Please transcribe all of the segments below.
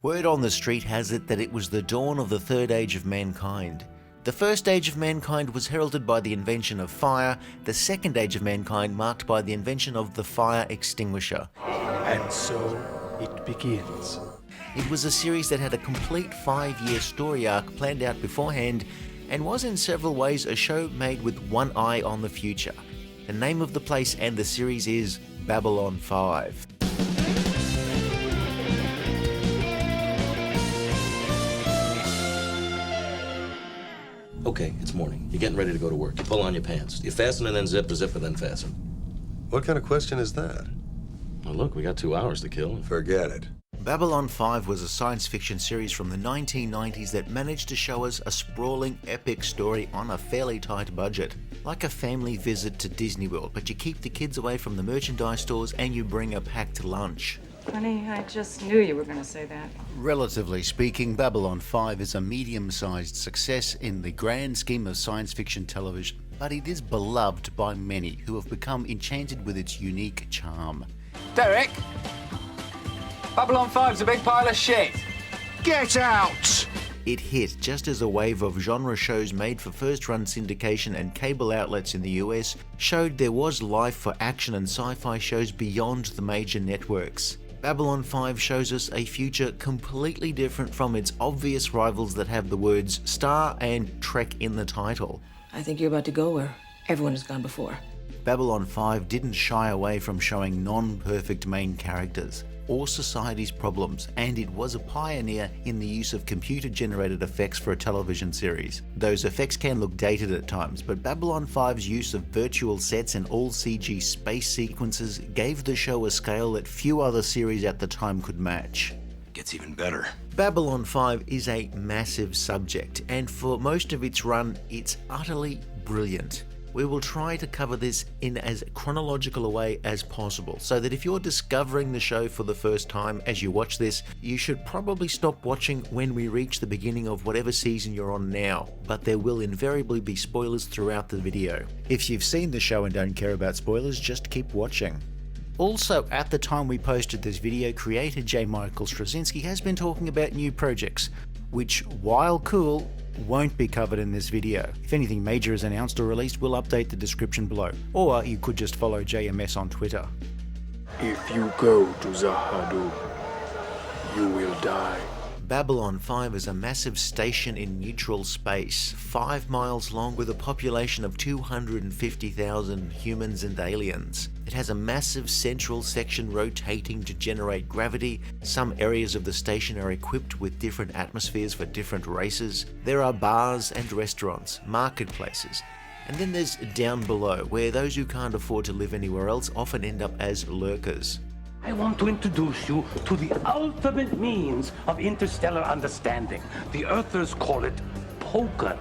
Word on the street has it that it was the dawn of the third age of mankind. The first age of mankind was heralded by the invention of fire, the second age of mankind marked by the invention of the fire extinguisher. And so it begins. It was a series that had a complete 5-year story arc planned out beforehand and was in several ways a show made with one eye on the future. The name of the place and the series is Babylon 5. Okay, it's morning. You're getting ready to go to work. You pull on your pants. You fasten and then zip, or zip and then fasten. What kind of question is that? Well, look, we got 2 hours to kill. Forget it. Babylon 5 was a science fiction series from the 1990s that managed to show us a sprawling, epic story on a fairly tight budget. Like a family visit to Disney World, but you keep the kids away from the merchandise stores and you bring a packed lunch. Honey, I just knew you were going to say that. Relatively speaking, Babylon 5 is a medium-sized success in the grand scheme of science fiction television, but it is beloved by many who have become enchanted with its unique charm. Derek! Babylon 5's a big pile of shit! Get out! It hit just as a wave of genre shows made for first-run syndication and cable outlets in the US showed there was life for action and sci-fi shows beyond the major networks. Babylon 5 shows us a future completely different from its obvious rivals that have the words Star and Trek in the title. I think you're about to go where everyone has gone before. Babylon 5 didn't shy away from showing non-perfect main characters or society's problems, and it was a pioneer in the use of computer-generated effects for a television series. Those effects can look dated at times, but Babylon 5's use of virtual sets and all-CG space sequences gave the show a scale that few other series at the time could match. Gets even better. Babylon 5 is a massive subject, and for most of its run, it's utterly brilliant. We will try to cover this in as chronological a way as possible, so that if you're discovering the show for the first time as you watch this, you should probably stop watching when we reach the beginning of whatever season you're on now, but there will invariably be spoilers throughout the video. If you've seen the show and don't care about spoilers, just keep watching. Also, at the time we posted this video, creator J. Michael Straczynski has been talking about new projects, which, while cool, won't be covered in this video. If anything major is announced or released, we'll update the description below. Or you could just follow JMS on Twitter. If you go to Zahadu, you will die. Babylon 5 is a massive station in neutral space, 5 miles long with a population of 250,000 humans and aliens. It has a massive central section rotating to generate gravity. Some areas of the station are equipped with different atmospheres for different races. There are bars and restaurants, marketplaces. And then there's down below, where those who can't afford to live anywhere else often end up as lurkers. I want to introduce you to the ultimate means of interstellar understanding. The Earthers call it poker.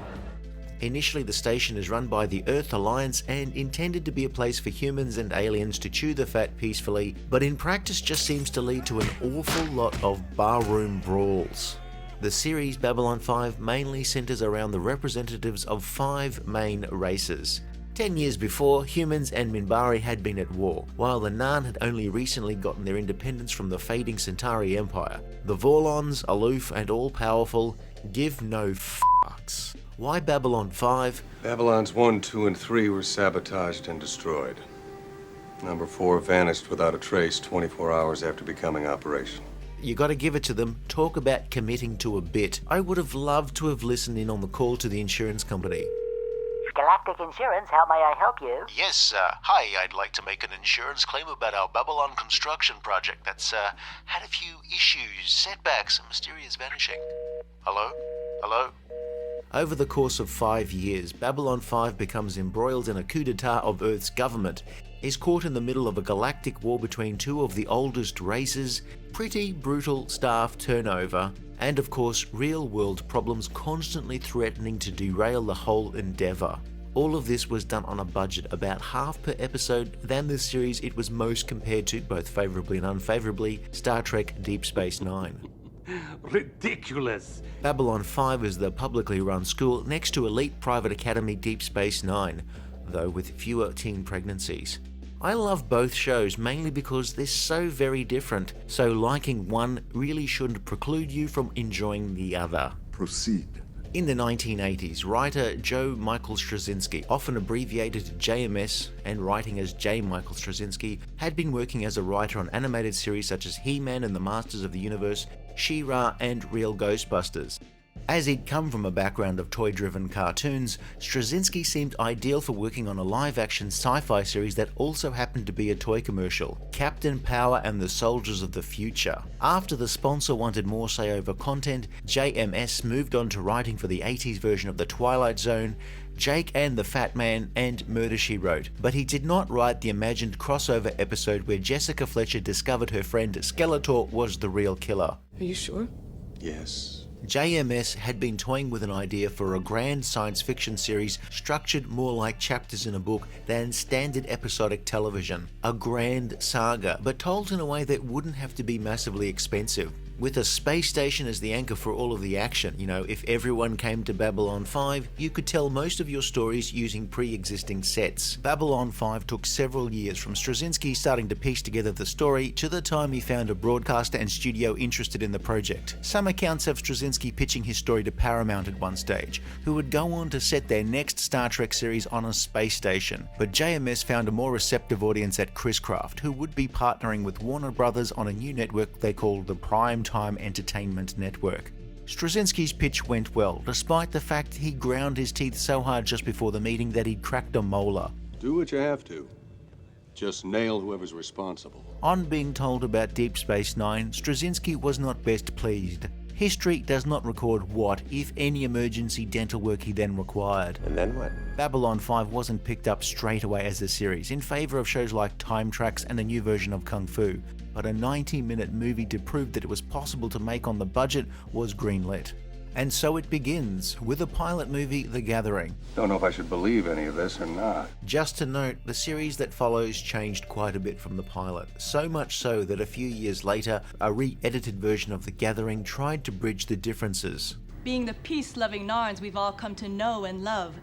Initially, the station is run by the Earth Alliance and intended to be a place for humans and aliens to chew the fat peacefully, but in practice just seems to lead to an awful lot of barroom brawls. The series Babylon 5 mainly centers around the representatives of 5 main races. 10 years before, humans and Minbari had been at war, while the Narn had only recently gotten their independence from the fading Centauri Empire. The Vorlons, aloof and all-powerful, give no fucks. Why Babylon 5? Babylons 1, 2, and 3 were sabotaged and destroyed. Number 4 vanished without a trace 24 hours after becoming operational. You gotta give it to them. Talk about committing to a bit. I would have loved to have listened in on the call to the insurance company. Galactic Insurance, how may I help you? Yes, hi, I'd like to make an insurance claim about our Babylon construction project that's, had a few issues, setbacks, and mysterious vanishing. Hello? Hello? Over the course of 5 years, Babylon 5 becomes embroiled in a coup d'etat of Earth's government, is caught in the middle of a galactic war between 2 of the oldest races, pretty brutal staff turnover, and of course real-world problems constantly threatening to derail the whole endeavour. All of this was done on a budget about half per episode than the series it was most compared to, both favourably and unfavourably, Star Trek Deep Space Nine. Ridiculous. Babylon 5 is the publicly run school next to elite private academy Deep Space Nine, though with fewer teen pregnancies. I love both shows mainly because they're so very different, so liking one really shouldn't preclude you from enjoying the other. Proceed. In the 1980s, writer Joe Michael Straczynski, often abbreviated to JMS and writing as J. Michael Straczynski, had been working as a writer on animated series such as He-Man and the Masters of the Universe, She-Ra and Real Ghostbusters. As he'd come from a background of toy-driven cartoons, Straczynski seemed ideal for working on a live-action sci-fi series that also happened to be a toy commercial, Captain Power and the Soldiers of the Future. After the sponsor wanted more say over content, JMS moved on to writing for the 80s version of The Twilight Zone, Jake and the Fat Man, and Murder, She Wrote, but he did not write the imagined crossover episode where Jessica Fletcher discovered her friend Skeletor was the real killer. Are you sure? Yes. JMS had been toying with an idea for a grand science fiction series structured more like chapters in a book than standard episodic television. A grand saga, but told in a way that wouldn't have to be massively expensive. With a space station as the anchor for all of the action, if everyone came to Babylon 5, you could tell most of your stories using pre-existing sets. Babylon 5 took several years from Straczynski starting to piece together the story to the time he found a broadcaster and studio interested in the project. Some accounts have Straczynski pitching his story to Paramount at one stage, who would go on to set their next Star Trek series on a space station. But JMS found a more receptive audience at Chris-Craft, who would be partnering with Warner Brothers on a new network they called the Prime Time Entertainment Network. Straczynski's pitch went well, despite the fact he ground his teeth so hard just before the meeting that he'd cracked a molar. Do what you have to. Just nail whoever's responsible. On being told about Deep Space Nine, Straczynski was not best pleased. History does not record what, if any, emergency dental work he then required. And then what? Babylon 5 wasn't picked up straight away as a series, in favour of shows like Time Tracks and a new version of Kung Fu, but a 90-minute movie to prove that it was possible to make on the budget was greenlit. And so it begins, with a pilot movie, The Gathering. Don't know if I should believe any of this or not. Just to note, the series that follows changed quite a bit from the pilot, so much so that a few years later, a re-edited version of The Gathering tried to bridge the differences. Being the peace-loving Narns we've all come to know and love,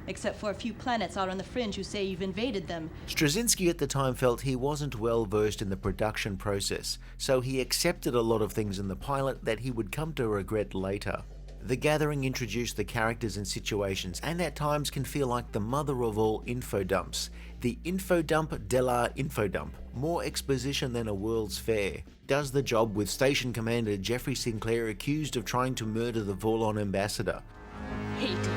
except for a few planets out on the fringe who say you've invaded them. Straczynski at the time felt he wasn't well versed in the production process, so he accepted a lot of things in the pilot that he would come to regret later. The Gathering introduced the characters and situations, and at times can feel like the mother of all infodumps. The infodump de la infodump. More exposition than a World's Fair. Does the job with Station Commander Jeffrey Sinclair accused of trying to murder the Vorlon ambassador. Hate it.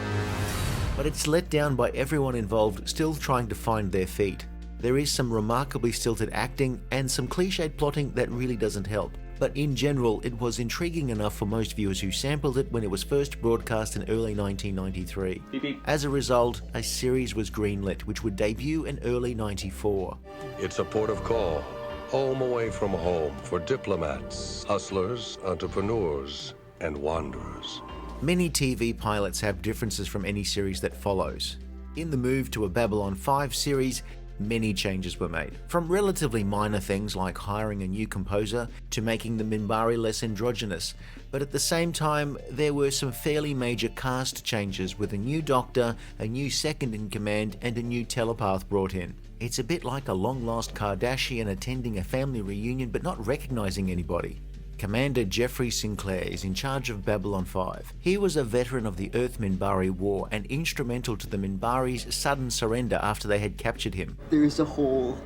But it's let down by everyone involved still trying to find their feet. There is some remarkably stilted acting and some cliched plotting that really doesn't help. But in general, it was intriguing enough for most viewers who sampled it when it was first broadcast in early 1993. Beep, beep. As a result, a series was greenlit, which would debut in early '94. It's a port of call, home away from home for diplomats, hustlers, entrepreneurs, and wanderers. Many TV pilots have differences from any series that follows. In the move to a Babylon 5 series, many changes were made, from relatively minor things like hiring a new composer to making the Minbari less androgynous, but at the same time there were some fairly major cast changes with a new doctor, a new second-in-command and a new telepath brought in. It's a bit like a long-lost Kardashian attending a family reunion but not recognizing anybody. Commander Jeffrey Sinclair is in charge of Babylon 5. He was a veteran of the Earth-Minbari War and instrumental to the Minbari's sudden surrender after they had captured him. There is a hole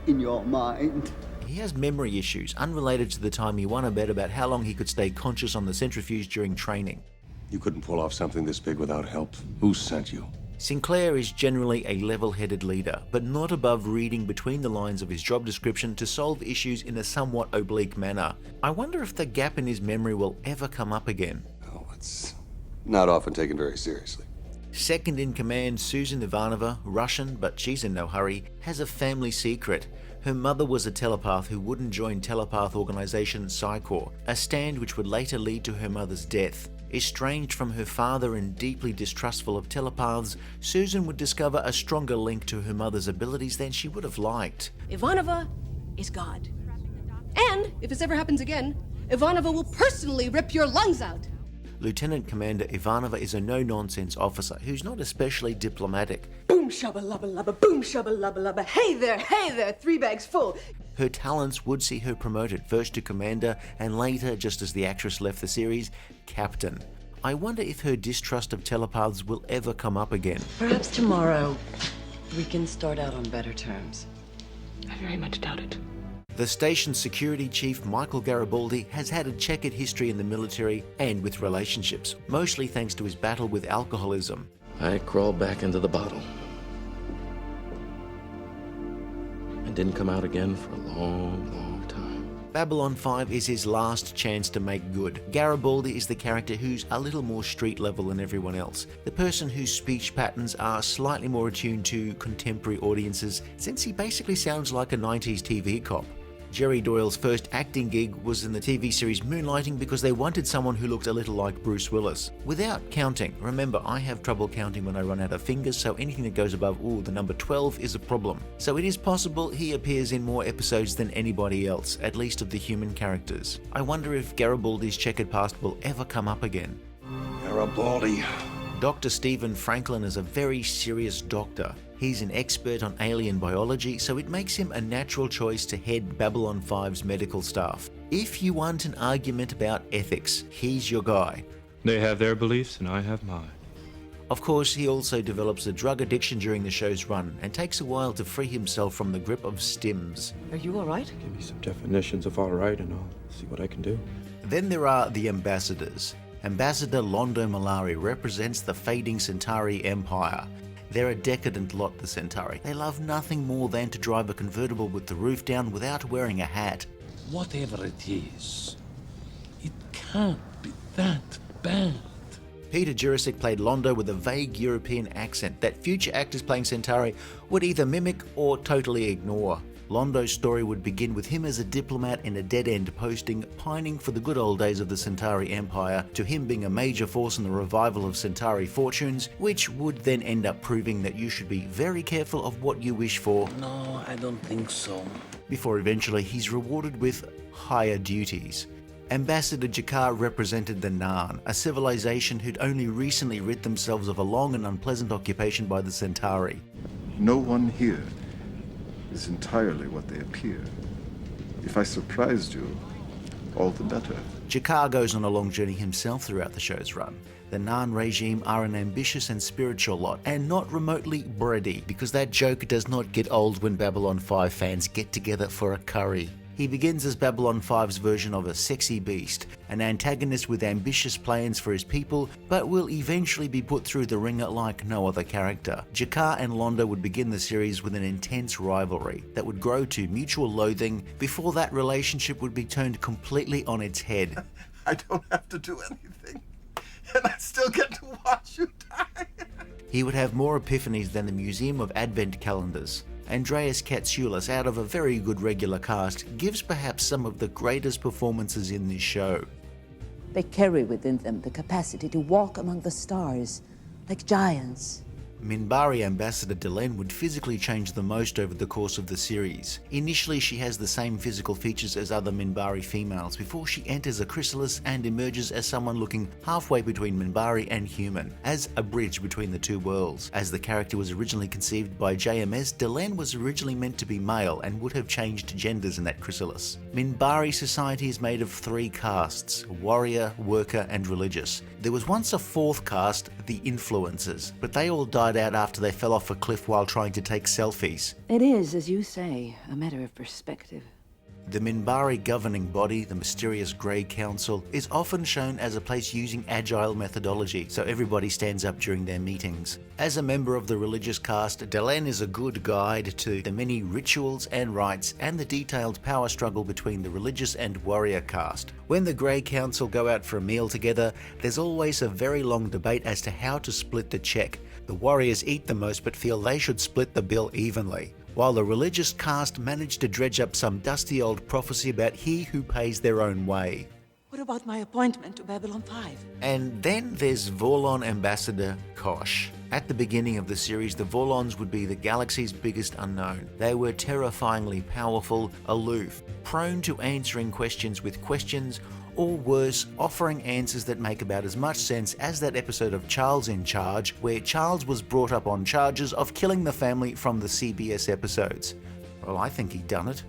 in your mind. He has memory issues unrelated to the time he won a bet about how long he could stay conscious on the centrifuge during training. You couldn't pull off something this big without help. Who sent you? Sinclair is generally a level-headed leader, but not above reading between the lines of his job description to solve issues in a somewhat oblique manner. I wonder if the gap in his memory will ever come up again. Oh, it's not often taken very seriously. Second-in-command Susan Ivanova, Russian, but she's in no hurry, has a family secret. Her mother was a telepath who wouldn't join telepath organization Psycor, a stand which would later lead to her mother's death. Estranged from her father and deeply distrustful of telepaths, Susan would discover a stronger link to her mother's abilities than she would have liked. Ivanova is God. And, if this ever happens again, Ivanova will personally rip your lungs out. Lieutenant Commander Ivanova is a no-nonsense officer who's not especially diplomatic. Boom shabba lubba lubba, boom shabba lubba lubba. Hey there, 3 bags full. Her talents would see her promoted first to Commander and later, just as the actress left the series, Captain. I wonder if her distrust of telepaths will ever come up again. Perhaps tomorrow we can start out on better terms. I very much doubt it. The station's security chief, Michael Garibaldi, has had a checkered history in the military and with relationships, mostly thanks to his battle with alcoholism. I crawled back into the bottle. And didn't come out again for a long, long time. Babylon 5 is his last chance to make good. Garibaldi is the character who's a little more street level than everyone else. The person whose speech patterns are slightly more attuned to contemporary audiences, since he basically sounds like a 90s TV cop. Jerry Doyle's first acting gig was in the TV series Moonlighting because they wanted someone who looked a little like Bruce Willis. Without counting, remember I have trouble counting when I run out of fingers, so anything that goes above, the number 12 is a problem. So it is possible he appears in more episodes than anybody else, at least of the human characters. I wonder if Garibaldi's checkered past will ever come up again. Garibaldi. Dr. Stephen Franklin is a very serious doctor. He's an expert on alien biology, so it makes him a natural choice to head Babylon 5's medical staff. If you want an argument about ethics, he's your guy. They have their beliefs and I have mine. Of course, he also develops a drug addiction during the show's run and takes a while to free himself from the grip of stims. Are you all right? Give me some definitions of all right and I'll see what I can do. Then there are the ambassadors. Ambassador Londo Malari represents the fading Centauri Empire. They're a decadent lot, the Centauri. They love nothing more than to drive a convertible with the roof down without wearing a hat. Whatever it is, it can't be that bad. Peter Jurasik played Londo with a vague European accent that future actors playing Centauri would either mimic or totally ignore. Londo's story would begin with him as a diplomat in a dead-end posting, pining for the good old days of the Centauri Empire, to him being a major force in the revival of Centauri fortunes, which would then end up proving that you should be very careful of what you wish for. No, I don't think so. Before eventually he's rewarded with higher duties. Ambassador Jakar represented the Narn, a civilization who'd only recently rid themselves of a long and unpleasant occupation by the Centauri. No one here is entirely what they appear. If I surprised you, all the better. Jakar goes on a long journey himself throughout the show's run. The Narn regime are an ambitious and spiritual lot, and not remotely bready, because that joke does not get old when Babylon 5 fans get together for a curry. He begins as Babylon 5's version of a sexy beast, an antagonist with ambitious plans for his people, but will eventually be put through the ringer like no other character. Jakar and Londo would begin the series with an intense rivalry that would grow to mutual loathing before that relationship would be turned completely on its head. I don't have to do anything, and I still get to watch you die. He would have more epiphanies than the Museum of Advent calendars. Andreas Katsulas, out of a very good regular cast, gives perhaps some of the greatest performances in this show. They carry within them the capacity to walk among the stars, like giants. Minbari Ambassador Delenn would physically change the most over the course of the series. Initially, she has the same physical features as other Minbari females before she enters a chrysalis and emerges as someone looking halfway between Minbari and human, as a bridge between the two worlds. As the character was originally conceived by JMS, Delenn was originally meant to be male and would have changed genders in that chrysalis. Minbari society is made of 3 castes: warrior, worker, and religious. There was once a 4th caste, the influencers, but they all died out after they fell off a cliff while trying to take selfies. It is, as you say, a matter of perspective. The Minbari governing body, the mysterious Grey Council, is often shown as a place using agile methodology, so everybody stands up during their meetings. As a member of the religious caste, Delenn is a good guide to the many rituals and rites and the detailed power struggle between the religious and warrior caste. When the Grey Council go out for a meal together, there's always a very long debate as to how to split the check. The warriors eat the most but feel they should split the bill evenly, while the religious caste managed to dredge up some dusty old prophecy about he who pays their own way. What about my appointment to Babylon 5? And then there's Vorlon Ambassador Kosh. At the beginning of the series, the Vorlons would be the galaxy's biggest unknown. They were terrifyingly powerful, aloof, prone to answering questions with questions, or worse, offering answers that make about as much sense as that episode of Charles in Charge, where Charles was brought up on charges of killing the family from the CBS episodes. Well, I think he'd done it.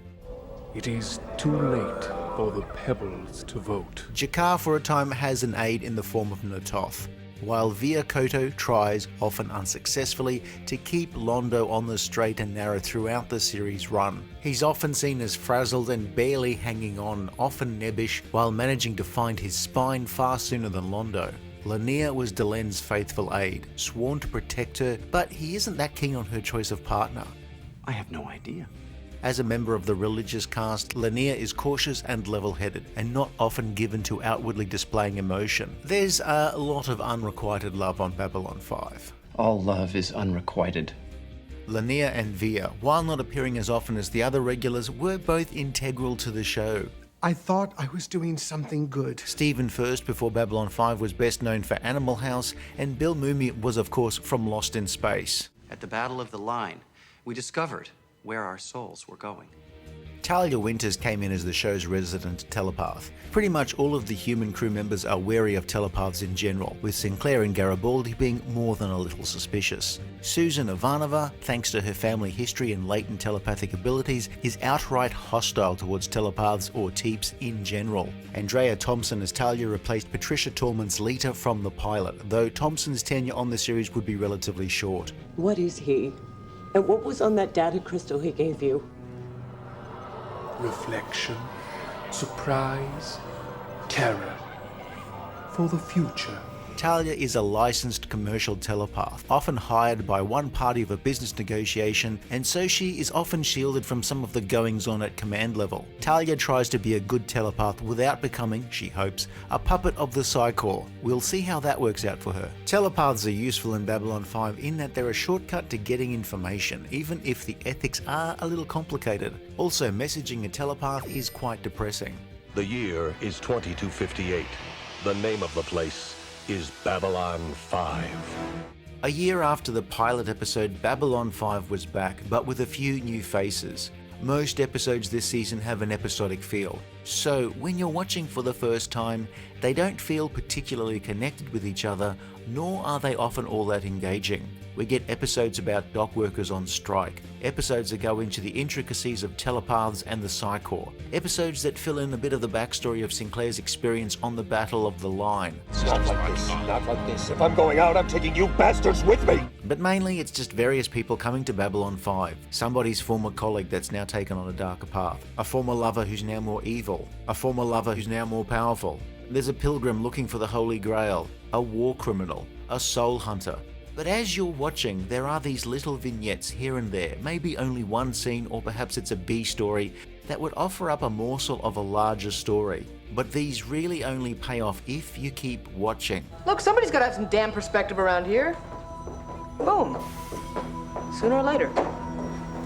It is too late for the pebbles to vote. Jakar for a time has an aide in the form of Nototh, while Via Koto tries, often unsuccessfully, to keep Londo on the straight and narrow throughout the series run. He's often seen as frazzled and barely hanging on, often nebbish, while managing to find his spine far sooner than Londo. Lanier was Delen's faithful aide, sworn to protect her, but he isn't that keen on her choice of partner. I have no idea. As a member of the religious caste, Lanier is cautious and level-headed, and not often given to outwardly displaying emotion. There's a lot of unrequited love on Babylon 5. All love is unrequited. Lanier and Via, while not appearing as often as the other regulars, were both integral to the show. I thought I was doing something good. Stephen Furst before Babylon 5 was best known for Animal House, and Bill Mumy was of course from Lost in Space. At the Battle of the Line, we discovered where our souls were going. Talia Winters came in as the show's resident telepath. Pretty much all of the human crew members are wary of telepaths in general, with Sinclair and Garibaldi being more than a little suspicious. Susan Ivanova, thanks to her family history and latent telepathic abilities, is outright hostile towards telepaths or teeps in general. Andrea Thompson as Talia replaced Patricia Tallman's Lita from the pilot, though Thompson's tenure on the series would be relatively short. What is he? And what was on that data crystal he gave you? Reflection, surprise, terror. For the future. Talia is a licensed commercial telepath, often hired by one party of a business negotiation, and so she is often shielded from some of the goings-on at command level. Talia tries to be a good telepath without becoming, she hopes, a puppet of the Psi Corps. We'll see how that works out for her. Telepaths are useful in Babylon 5 in that they're a shortcut to getting information, even if the ethics are a little complicated. Also, messaging a telepath is quite depressing. The year is 2258. The name of the place is Babylon 5. A year after the pilot episode, Babylon 5 was back, but with a few new faces. Most episodes this season have an episodic feel, so when you're watching for the first time, they don't feel particularly connected with each other, nor are they often all that engaging. We get episodes about dock workers on strike, episodes that go into the intricacies of telepaths and the Psi Corps, episodes that fill in a bit of the backstory of Sinclair's experience on the Battle of the Line. Not like this, not like this. If I'm going out, I'm taking you bastards with me! But mainly it's just various people coming to Babylon 5. Somebody's former colleague that's now taken on a darker path. A former lover who's now more evil. A former lover who's now more powerful. There's a pilgrim looking for the Holy Grail. A war criminal. A soul hunter. But as you're watching, there are these little vignettes here and there, maybe only one scene or perhaps it's a B story, that would offer up a morsel of a larger story. But these really only pay off if you keep watching. Look, somebody's got to have some damn perspective around here. Boom. Sooner or later.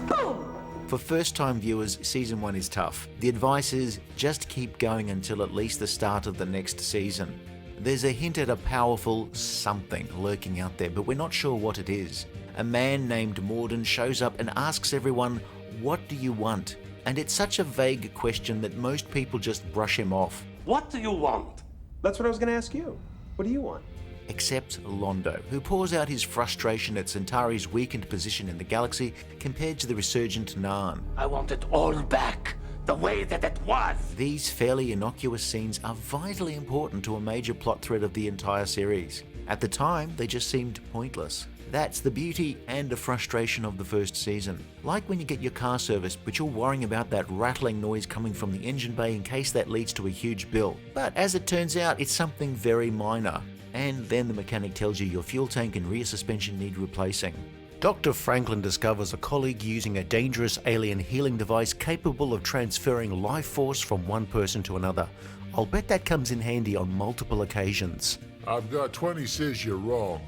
Boom! For first-time viewers, Season 1 is tough. The advice is just keep going until at least the start of the next season. There's a hint at a powerful something lurking out there, but we're not sure what it is. A man named Morden shows up and asks everyone, "What do you want?" And it's such a vague question that most people just brush him off. What do you want? That's what I was going to ask you. What do you want? Except Londo, who pours out his frustration at Centauri's weakened position in the galaxy compared to the resurgent Narn. I want it all back. The way that it was! These fairly innocuous scenes are vitally important to a major plot thread of the entire series. At the time, they just seemed pointless. That's the beauty and the frustration of the first season. Like when you get your car serviced, but you're worrying about that rattling noise coming from the engine bay in case that leads to a huge bill. But as it turns out, it's something very minor. And then the mechanic tells you your fuel tank and rear suspension need replacing. Dr. Franklin discovers a colleague using a dangerous alien healing device capable of transferring life force from one person to another. I'll bet that comes in handy on multiple occasions. I've got 20 says you're wrong.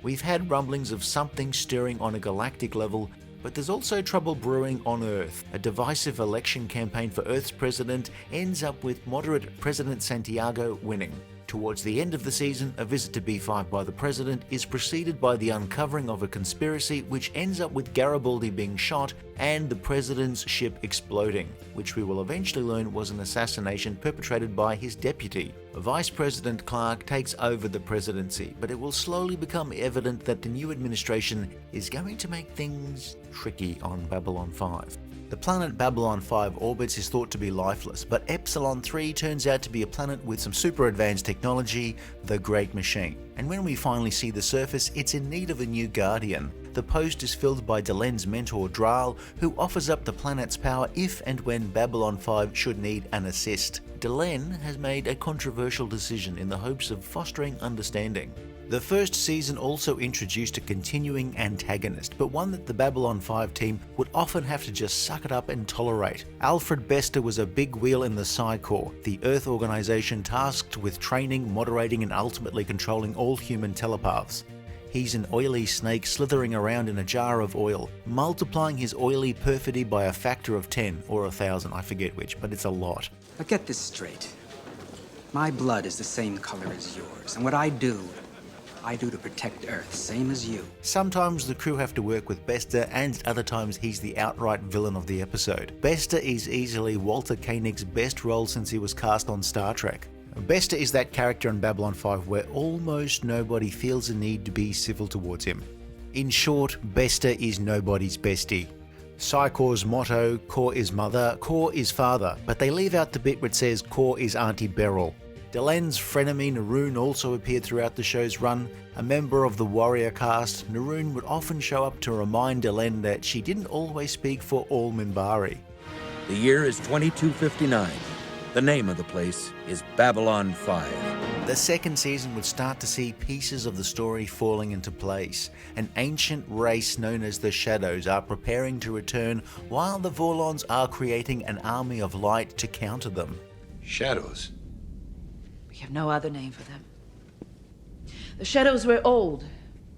We've had rumblings of something stirring on a galactic level, but there's also trouble brewing on Earth. A divisive election campaign for Earth's president ends up with moderate President Santiago winning. Towards the end of the season, a visit to B5 by the President is preceded by the uncovering of a conspiracy which ends up with Garibaldi being shot and the President's ship exploding, which we will eventually learn was an assassination perpetrated by his deputy. Vice President Clark takes over the presidency, but it will slowly become evident that the new administration is going to make things tricky on Babylon 5. The planet Babylon 5 orbits is thought to be lifeless, but Epsilon 3 turns out to be a planet with some super advanced technology, the Great Machine. And when we finally see the surface, it's in need of a new guardian. The post is filled by Delen's mentor Dral, who offers up the planet's power if and when Babylon 5 should need an assist. Delen has made a controversial decision in the hopes of fostering understanding. The first season also introduced a continuing antagonist, but one that the Babylon 5 team would often have to just suck it up and tolerate. Alfred Bester was a big wheel in the Psi Corps, the Earth organization tasked with training, moderating and ultimately controlling all human telepaths. He's an oily snake slithering around in a jar of oil, multiplying his oily perfidy by a factor of 10 or 1,000, I forget which, but it's a lot. Now get this straight. My blood is the same color as yours, and what I do to protect Earth, same as you. Sometimes the crew have to work with Bester, and at other times he's the outright villain of the episode. Bester is easily Walter Koenig's best role since he was cast on Star Trek. Bester is that character in Babylon 5 where almost nobody feels a need to be civil towards him. In short, Bester is nobody's bestie. Psi Corps' motto, Corps is mother, Corps is father, but they leave out the bit where it says Corps is Auntie Beryl. Delen's frenemy Naroon also appeared throughout the show's run. A member of the warrior caste, Naroon would often show up to remind Delen that she didn't always speak for all Minbari. The year is 2259. The name of the place is Babylon 5. The second season would start to see pieces of the story falling into place. An ancient race known as the Shadows are preparing to return, while the Vorlons are creating an army of light to counter them. Shadows? We have no other name for them. The Shadows were old,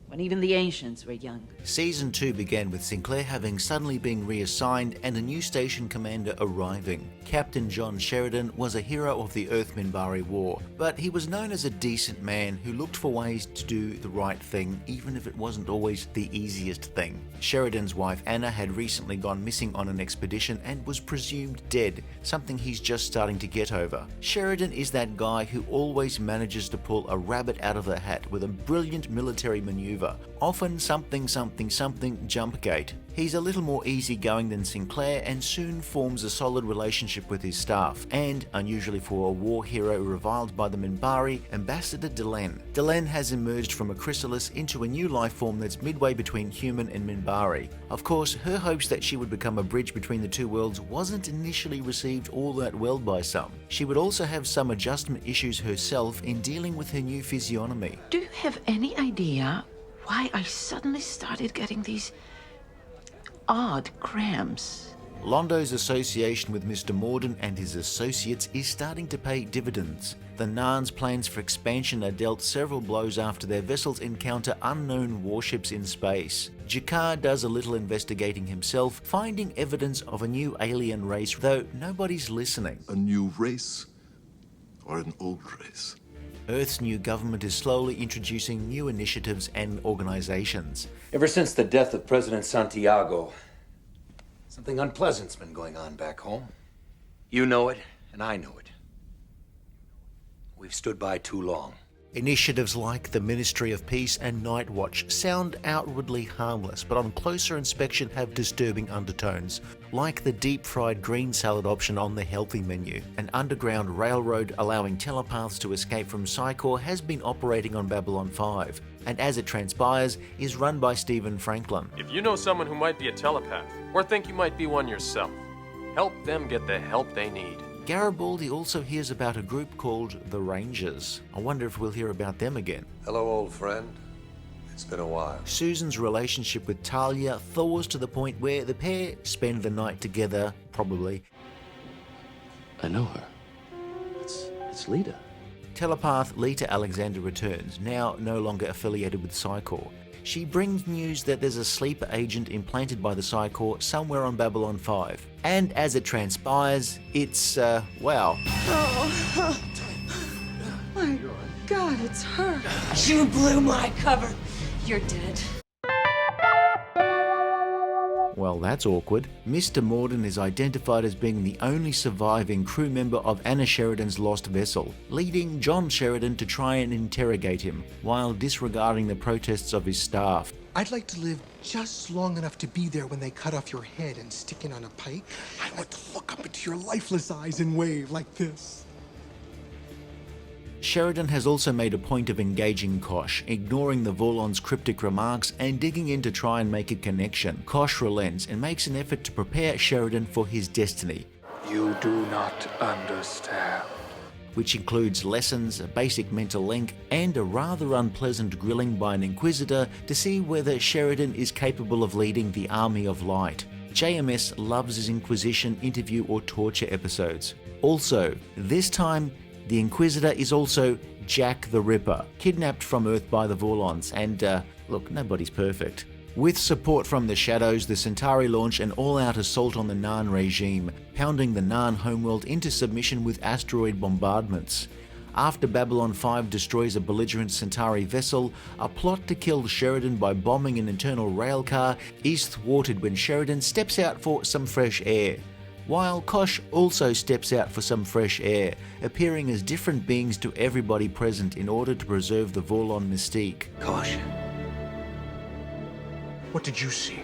when even the Ancients were young. Season 2 began with Sinclair having suddenly been reassigned and a new station commander arriving. Captain John Sheridan was a hero of the Earth Minbari War, but he was known as a decent man who looked for ways to do the right thing, even if it wasn't always the easiest thing. Sheridan's wife Anna had recently gone missing on an expedition and was presumed dead, something he's just starting to get over. Sheridan is that guy who always manages to pull a rabbit out of the hat with a brilliant military maneuver, often something jump gate. He's a little more easygoing than Sinclair and soon forms a solid relationship with his staff, and, unusually for a war hero reviled by the Minbari, Ambassador Delen. Delen has emerged from a chrysalis into a new life form that's midway between human and Minbari. Of course, her hopes that she would become a bridge between the two worlds wasn't initially received all that well by some. She would also have some adjustment issues herself in dealing with her new physiognomy. Do you have any idea why I suddenly started getting these odd cramps? Londo's association with Mr. Morden and his associates is starting to pay dividends. The Narn's plans for expansion are dealt several blows after their vessels encounter unknown warships in space. Jakar does a little investigating himself, finding evidence of a new alien race, though nobody's listening. A new race or an old race? Earth's new government is slowly introducing new initiatives and organizations. Ever since the death of President Santiago, something unpleasant's been going on back home. You know it, and I know it. We've stood by too long. Initiatives like the Ministry of Peace and Night Watch sound outwardly harmless, but on closer inspection have disturbing undertones, like the deep-fried green salad option on the healthy menu. An underground railroad allowing telepaths to escape from Psi Corps has been operating on Babylon 5, and as it transpires, is run by Stephen Franklin. If you know someone who might be a telepath, or think you might be one yourself, help them get the help they need. Garibaldi also hears about a group called the Rangers. I wonder if we'll hear about them again. Hello, old friend. It's been a while. Susan's relationship with Talia thaws to the point where the pair spend the night together, probably. I know her. It's Lita. Telepath Lita Alexander returns, now no longer affiliated with Psi Corps. She brings news that there's a sleeper agent implanted by the Psi Corps somewhere on Babylon 5. And as it transpires, it's, wow. Oh. My God, it's her. You blew my cover. You're dead. Well, that's awkward. Mr. Morden is identified as being the only surviving crew member of Anna Sheridan's lost vessel, leading John Sheridan to try and interrogate him, while disregarding the protests of his staff. I'd like to live just long enough to be there when they cut off your head and stick it on a pike. I want to look up into your lifeless eyes and wave like this. Sheridan has also made a point of engaging Kosh, ignoring the Vorlon's cryptic remarks and digging in to try and make a connection. Kosh relents and makes an effort to prepare Sheridan for his destiny. You do not understand. Which includes lessons, a basic mental link, and a rather unpleasant grilling by an Inquisitor to see whether Sheridan is capable of leading the Army of Light. JMS loves his Inquisition interview or torture episodes. Also, this time, the Inquisitor is also Jack the Ripper, kidnapped from Earth by the Vorlons, and look, nobody's perfect. With support from the Shadows, the Centauri launch an all-out assault on the Narn regime, pounding the Narn homeworld into submission with asteroid bombardments. After Babylon 5 destroys a belligerent Centauri vessel, a plot to kill Sheridan by bombing an internal railcar is thwarted when Sheridan steps out for some fresh air. While Kosh also steps out for some fresh air, appearing as different beings to everybody present in order to preserve the Vorlon mystique. Kosh. What did you see?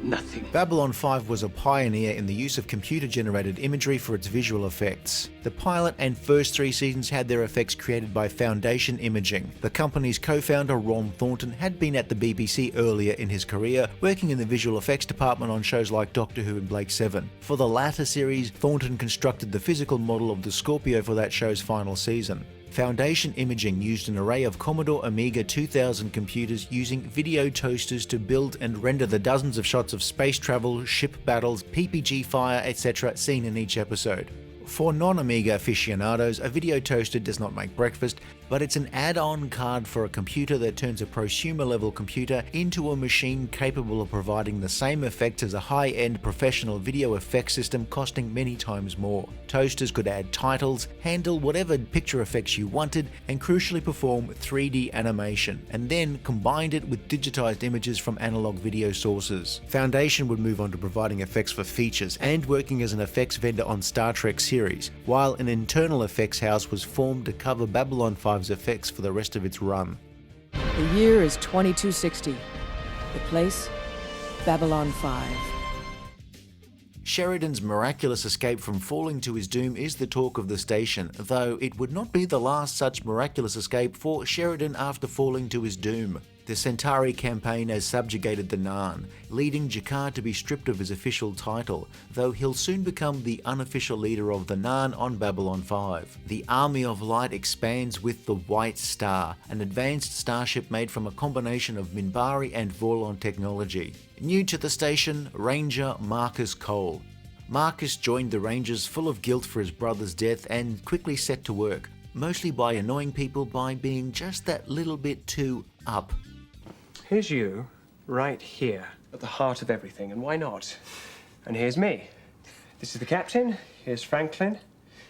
Nothing. Babylon 5 was a pioneer in the use of computer-generated imagery for its visual effects. The pilot and first 3 seasons had their effects created by Foundation Imaging. The company's co-founder Ron Thornton had been at the BBC earlier in his career, working in the visual effects department on shows like Doctor Who and Blake 7. For the latter series, Thornton constructed the physical model of the Scorpio for that show's final season. Foundation Imaging used an array of Commodore Amiga 2000 computers using video toasters to build and render the dozens of shots of space travel, ship battles, PPG fire, etc. seen in each episode. For non-Amiga aficionados, a video toaster does not make breakfast, but it's an add-on card for a computer that turns a prosumer-level computer into a machine capable of providing the same effects as a high-end professional video effects system costing many times more. Toasters could add titles, handle whatever picture effects you wanted, and crucially perform 3D animation, and then combined it with digitized images from analog video sources. Foundation would move on to providing effects for features and working as an effects vendor on Star Trek series, while an internal effects house was formed to cover Babylon 5's effects for the rest of its run. The year is 2260. The place, Babylon 5. Sheridan's miraculous escape from falling to his doom is the talk of the station, though it would not be the last such miraculous escape for Sheridan after falling to his doom. The Centauri campaign has subjugated the Narn, leading Jakar to be stripped of his official title, though he'll soon become the unofficial leader of the Narn on Babylon 5. The Army of Light expands with the White Star, an advanced starship made from a combination of Minbari and Vorlon technology. New to the station, Ranger Marcus Cole. Marcus joined the Rangers full of guilt for his brother's death and quickly set to work, mostly by annoying people by being just that little bit too up. Here's you, right here, at the heart of everything, and why not? And here's me. This is the captain, here's Franklin,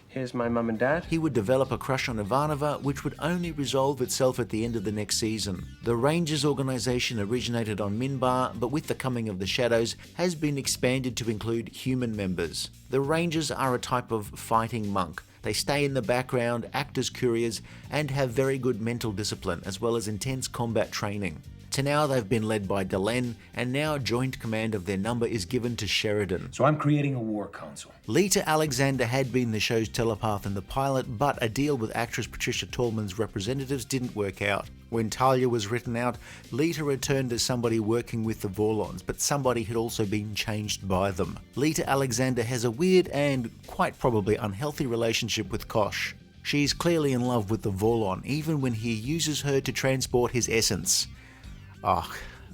here's my mum and dad. He would develop a crush on Ivanova, which would only resolve itself at the end of the next season. The Rangers organization originated on Minbar, but with the coming of the Shadows, has been expanded to include human members. The Rangers are a type of fighting monk. They stay in the background, act as couriers, and have very good mental discipline, as well as intense combat training. To now they've been led by Delenn, and now joint command of their number is given to Sheridan. So I'm creating a war council. Lita Alexander had been the show's telepath in the pilot, but a deal with actress Patricia Tallman's representatives didn't work out. When Talia was written out, Lita returned as somebody working with the Vorlons, but somebody had also been changed by them. Lita Alexander has a weird and quite probably unhealthy relationship with Kosh. She's clearly in love with the Vorlon, even when he uses her to transport his essence.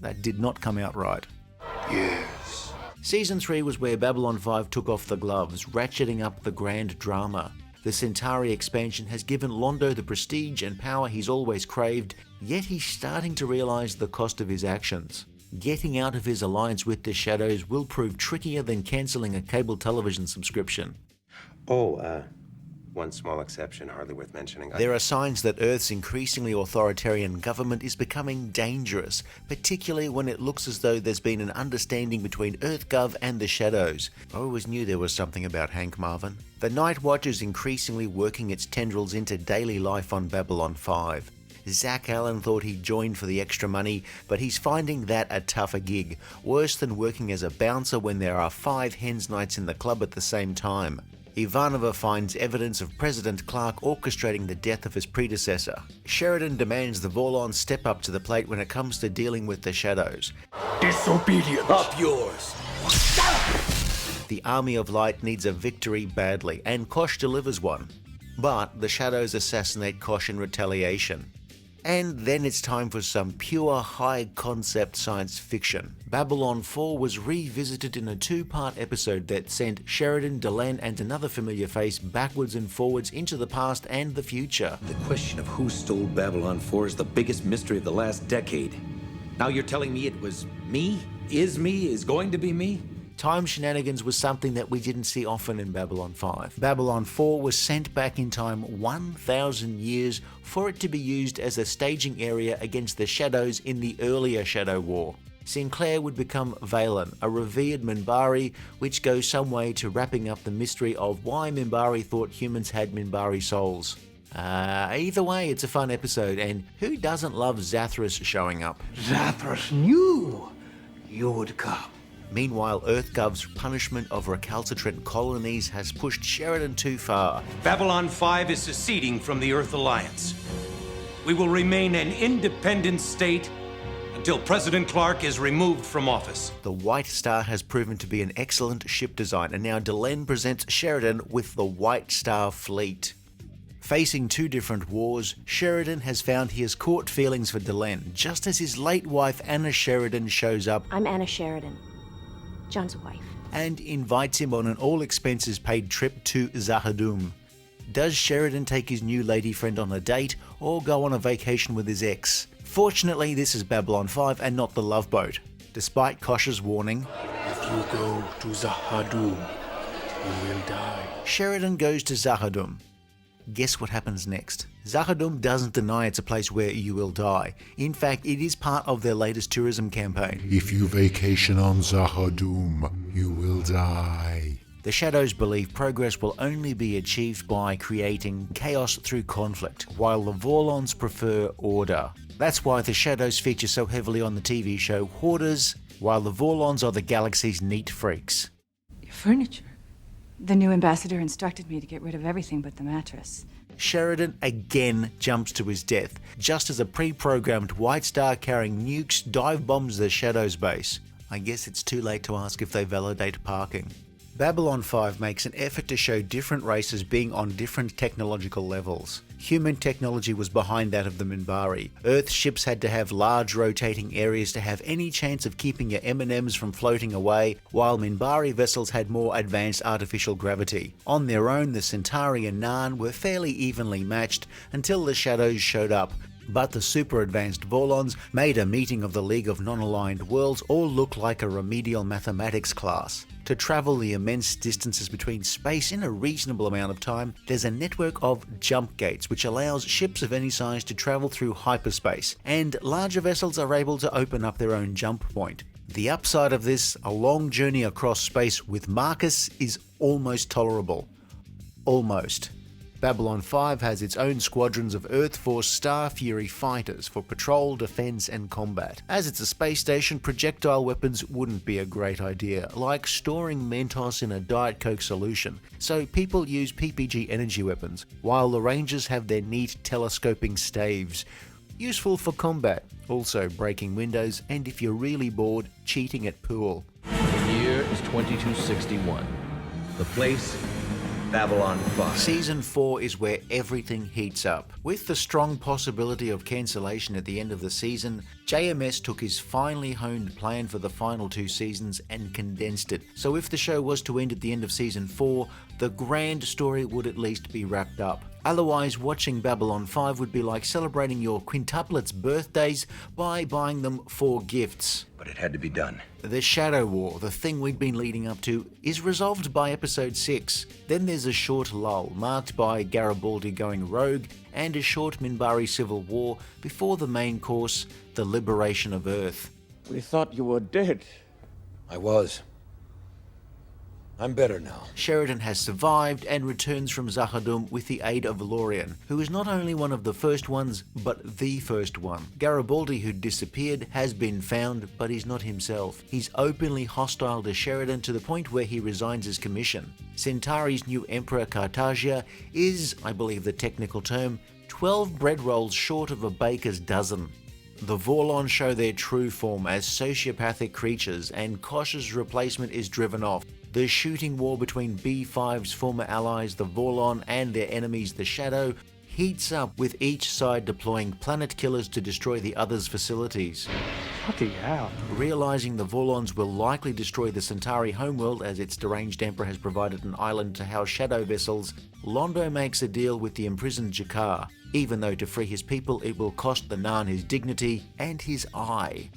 That did not come out right. Yes. Season 3 was where Babylon 5 took off the gloves, ratcheting up the grand drama. The Centauri expansion has given Londo the prestige and power he's always craved, yet he's starting to realise the cost of his actions. Getting out of his alliance with the Shadows will prove trickier than cancelling a cable television subscription. One small exception, hardly worth mentioning. There are signs that Earth's increasingly authoritarian government is becoming dangerous, particularly when it looks as though there's been an understanding between EarthGov and the Shadows. I always knew there was something about Hank Marvin. The Night Watch is increasingly working its tendrils into daily life on Babylon 5. Zach Allen thought he'd joined for the extra money, but he's finding that a tougher gig, worse than working as a bouncer when there are 5 hens nights in the club at the same time. Ivanova finds evidence of President Clark orchestrating the death of his predecessor. Sheridan demands the Vorlons step up to the plate when it comes to dealing with the Shadows. Disobedience! Up yours! The Army of Light needs a victory badly, and Kosh delivers one. But the Shadows assassinate Kosh in retaliation. And then it's time for some pure high-concept science fiction. Babylon 4 was revisited in a 2-part episode that sent Sheridan, Delenn, and another familiar face backwards and forwards into the past and the future. The question of who stole Babylon 4 is the biggest mystery of the last decade. Now you're telling me it was me? Is going to be me? Time shenanigans was something that we didn't see often in Babylon 5. Babylon 4 was sent back in time 1,000 years for it to be used as a staging area against the Shadows in the earlier Shadow War. Sinclair would become Valen, a revered Minbari, which goes some way to wrapping up the mystery of why Minbari thought humans had Minbari souls. Either way, it's a fun episode, and who doesn't love Zathras showing up? Zathras knew you would come. Meanwhile, EarthGov's punishment of recalcitrant colonies has pushed Sheridan too far. Babylon 5 is seceding from the Earth Alliance. We will remain an independent state until President Clark is removed from office. The White Star has proven to be an excellent ship design, and now Delenn presents Sheridan with the White Star fleet. Facing 2 different wars, Sheridan has found he has caught feelings for Delenn, just as his late wife Anna Sheridan shows up. I'm Anna Sheridan, John's wife. And invites him on an all-expenses-paid trip to Zahadum. Does Sheridan take his new lady friend on a date, or go on a vacation with his ex? Fortunately, this is Babylon 5 and not the Love Boat. Despite Kosh's warning, if you go to Zahadum, you will die. Sheridan goes to Zahadum. Guess what happens next? Zahadum doesn't deny it's a place where you will die. In fact, it is part of their latest tourism campaign. If you vacation on Zahadum, you will die. The Shadows believe progress will only be achieved by creating chaos through conflict, while the Vorlons prefer order. That's why the Shadows feature so heavily on the TV show Hoarders, while the Vorlons are the galaxy's neat freaks. Your furniture. The new ambassador instructed me to get rid of everything but the mattress. Sheridan again jumps to his death, just as a pre-programmed White Star carrying nukes dive bombs the Shadows base. I guess it's too late to ask if they validate parking. Babylon 5 makes an effort to show different races being on different technological levels. Human technology was behind that of the Minbari. Earth ships had to have large rotating areas to have any chance of keeping your M&Ms from floating away, while Minbari vessels had more advanced artificial gravity. On their own, the Centauri and Narn were fairly evenly matched until the Shadows showed up. But the super advanced Vorlons made a meeting of the League of Non-Aligned Worlds all look like a remedial mathematics class. To travel the immense distances between space in a reasonable amount of time, there's a network of jump gates which allows ships of any size to travel through hyperspace, and larger vessels are able to open up their own jump point. The upside of this, a long journey across space with Marcus, is almost tolerable. Almost. Babylon 5 has its own squadrons of Earth Force Star Fury fighters for patrol, defense, and combat. As it's a space station, projectile weapons wouldn't be a great idea, like storing Mentos in a Diet Coke solution, so people use PPG energy weapons, while the Rangers have their neat telescoping staves. Useful for combat, also breaking windows, and if you're really bored, cheating at pool. The year is 2261. The place, Babylon 5. Season 4 is where everything heats up. With the strong possibility of cancellation at the end of the season, JMS took his finely honed plan for the final 2 seasons and condensed it. So if the show was to end at the end of Season 4, the grand story would at least be wrapped up. Otherwise, watching Babylon 5 would be like celebrating your quintuplets' birthdays by buying them 4 gifts. but it had to be done. The Shadow War, the thing we'd been leading up to, is resolved by episode 6. Then there's a short lull, marked by Garibaldi going rogue, and a short Minbari civil war before the main course, the liberation of Earth. We thought you were dead. I was. I'm better now. Sheridan has survived and returns from Zahadum with the aid of Lorien, who is not only one of the first ones, but the first one. Garibaldi, who disappeared, has been found, but he's not himself. He's openly hostile to Sheridan to the point where he resigns his commission. Centauri's new Emperor Cartagia is, I believe the technical term, 12 bread rolls short of a baker's dozen. The Vorlon show their true form as sociopathic creatures, and Kosh's replacement is driven off. The shooting war between B5's former allies, the Vorlon, and their enemies, the Shadow, heats up, with each side deploying planet killers to destroy the other's facilities. Bloody hell. Realizing the Vorlons will likely destroy the Centauri homeworld, as its deranged emperor has provided an island to house shadow vessels, Londo makes a deal with the imprisoned Jakar, even though to free his people it will cost the Narn his dignity and his eye.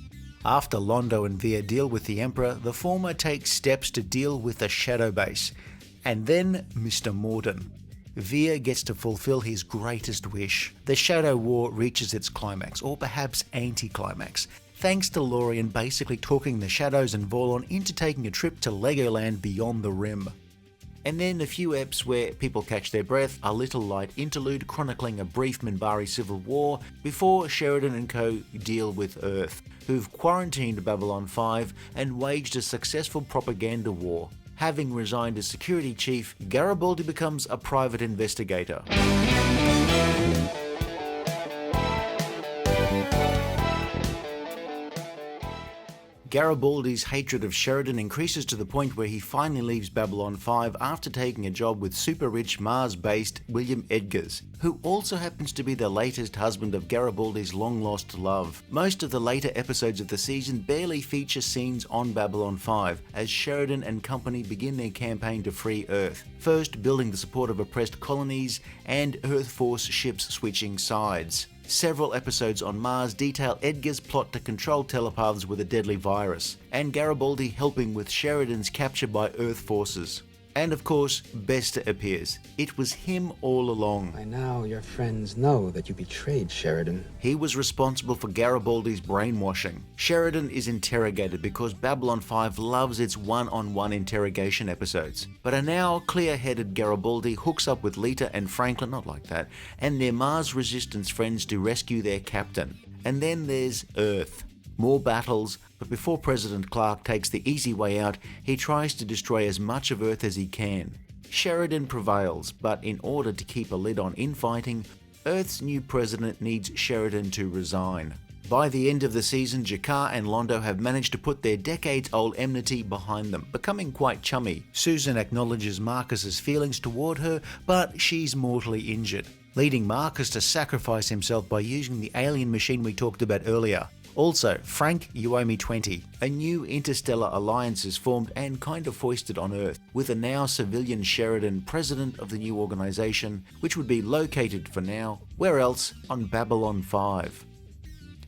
After Londo and Veer deal with the Emperor, the former takes steps to deal with the Shadow Base, and then Mr. Morden. Veer gets to fulfill his greatest wish. The Shadow War reaches its climax, or perhaps anti-climax, thanks to Lorien basically talking the Shadows and Vorlon into taking a trip to Legoland beyond the Rim. And then a few eps where people catch their breath, a little light interlude chronicling a brief Minbari civil war before Sheridan and co deal with Earth, who've quarantined Babylon 5 and waged a successful propaganda war. Having resigned as security chief, Garibaldi becomes a private investigator. Garibaldi's hatred of Sheridan increases to the point where he finally leaves Babylon 5 after taking a job with super-rich Mars-based William Edgars, who also happens to be the latest husband of Garibaldi's long-lost love. Most of the later episodes of the season barely feature scenes on Babylon 5, as Sheridan and company begin their campaign to free Earth, first building the support of oppressed colonies and Earth Force ships switching sides. Several episodes on Mars detail Edgar's plot to control telepaths with a deadly virus, and Garibaldi helping with Sheridan's capture by Earth forces. And of course, Bester appears. It was him all along. By now, your friends know that you betrayed Sheridan. He was responsible for Garibaldi's brainwashing. Sheridan is interrogated because Babylon 5 loves its one-on-one interrogation episodes. But a now clear-headed Garibaldi hooks up with Lita and Franklin, not like that, and their Mars resistance friends to rescue their captain. And then there's Earth. More battles, but before President Clark takes the easy way out, he tries to destroy as much of Earth as he can. Sheridan prevails, but in order to keep a lid on infighting, Earth's new president needs Sheridan to resign. By the end of the season, Jakar and Londo have managed to put their decades-old enmity behind them, becoming quite chummy. Susan acknowledges Marcus's feelings toward her, but she's mortally injured, leading Marcus to sacrifice himself by using the alien machine we talked about earlier. Also, Frank, you owe me 20. A new interstellar alliance is formed and kind of foisted on Earth, with a now civilian Sheridan president of the new organization, which would be located for now, where else? On Babylon 5.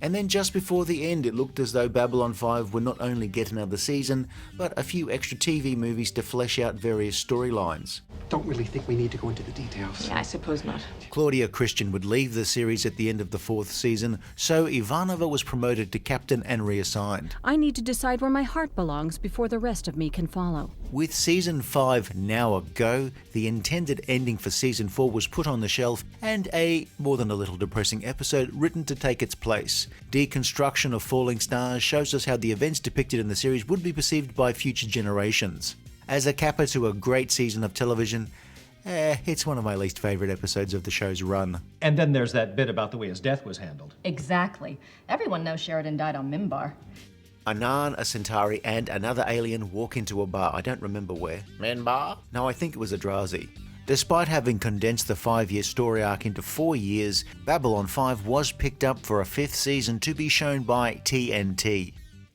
And then just before the end, it looked as though Babylon 5 would not only get another season, but a few extra TV movies to flesh out various storylines. Don't really think we need to go into the details. Yeah, I suppose not. Claudia Christian would leave the series at the end of the 4th season, so Ivanova was promoted to captain and reassigned. I need to decide where my heart belongs before the rest of me can follow. With season 5 now a go, the intended ending for season 4 was put on the shelf, and a more than a little depressing episode written to take its place. Deconstruction of Falling Stars shows us how the events depicted in the series would be perceived by future generations. As a capper to a great season of television, it's one of my least favourite episodes of the show's run. And then there's that bit about the way his death was handled. Exactly. Everyone knows Sheridan died on Mimbar. A Narn, a Centauri, and another alien walk into a bar. I don't remember where. Minbar? No, I think it was a Drazi. Despite having condensed the 5-year story arc into 4 years, Babylon 5 was picked up for a 5th season to be shown by TNT.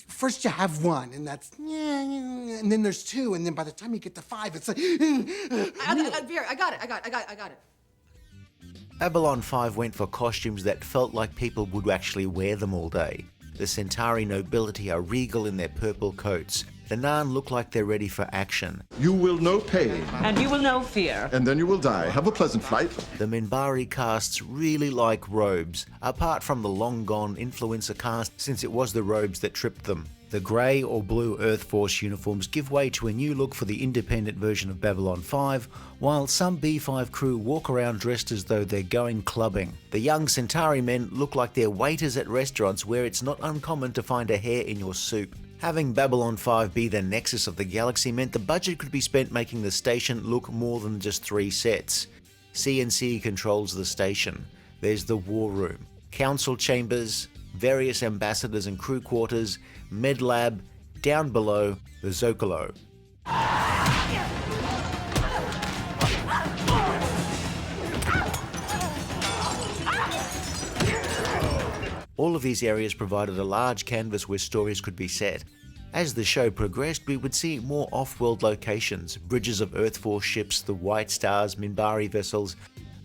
First you have 1, and that's and then there's 2, and then by the time you get to 5, it's like I got it. Babylon 5 went for costumes that felt like people would actually wear them all day. The Centauri nobility are regal in their purple coats. The Narn look like they're ready for action. You will know pain. And you will know fear. And then you will die. Have a pleasant flight. The Minbari casts really like robes, apart from the long-gone influencer cast, since it was the robes that tripped them. The grey or blue Earth Force uniforms give way to a new look for the independent version of Babylon 5, while some B5 crew walk around dressed as though they're going clubbing. The young Centauri men look like they're waiters at restaurants where it's not uncommon to find a hair in your soup. Having Babylon 5 be the nexus of the galaxy meant the budget could be spent making the station look more than just 3 sets. CNC controls the station. There's the war room, council chambers, various ambassadors and crew quarters, med lab, down below, the Zocalo. All of these areas provided a large canvas where stories could be set. As the show progressed, we would see more off-world locations, bridges of Earth Force ships, the White Stars, Minbari vessels,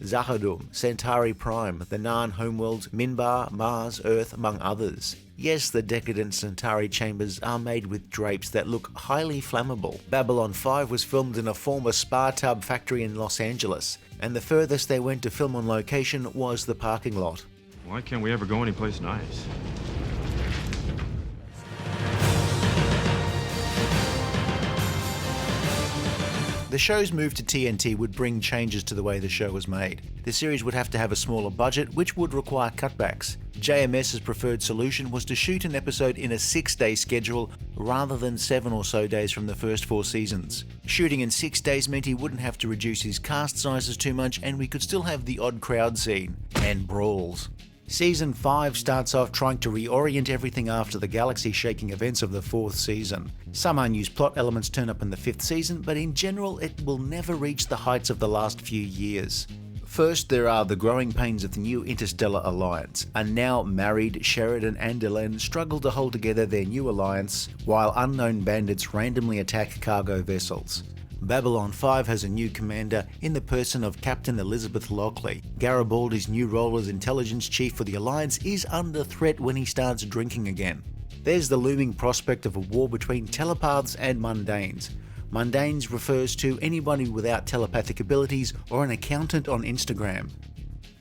Zahadum, Centauri Prime, the Narn homeworlds, Minbar, Mars, Earth, among others. Yes, the decadent Centauri chambers are made with drapes that look highly flammable. Babylon 5 was filmed in a former spa tub factory in Los Angeles, and the furthest they went to film on location was the parking lot. Why can't we ever go anyplace nice? The show's move to TNT would bring changes to the way the show was made. The series would have to have a smaller budget, which would require cutbacks. JMS's preferred solution was to shoot an episode in a 6-day schedule rather than 7 or so days from the first 4 seasons. Shooting in 6 days meant he wouldn't have to reduce his cast sizes too much, and we could still have the odd crowd scene and brawls. Season 5 starts off trying to reorient everything after the galaxy-shaking events of the 4th season. Some unused plot elements turn up in the 5th season, but in general it will never reach the heights of the last few years. First, there are the growing pains of the new interstellar alliance. A now married Sheridan and Delenn struggle to hold together their new alliance, while unknown bandits randomly attack cargo vessels. Babylon 5 has a new commander in the person of Captain Elizabeth Lockley. Garibaldi's new role as intelligence chief for the Alliance is under threat when he starts drinking again. There's the looming prospect of a war between telepaths and mundanes. Mundanes refers to anybody without telepathic abilities or an accountant on Instagram.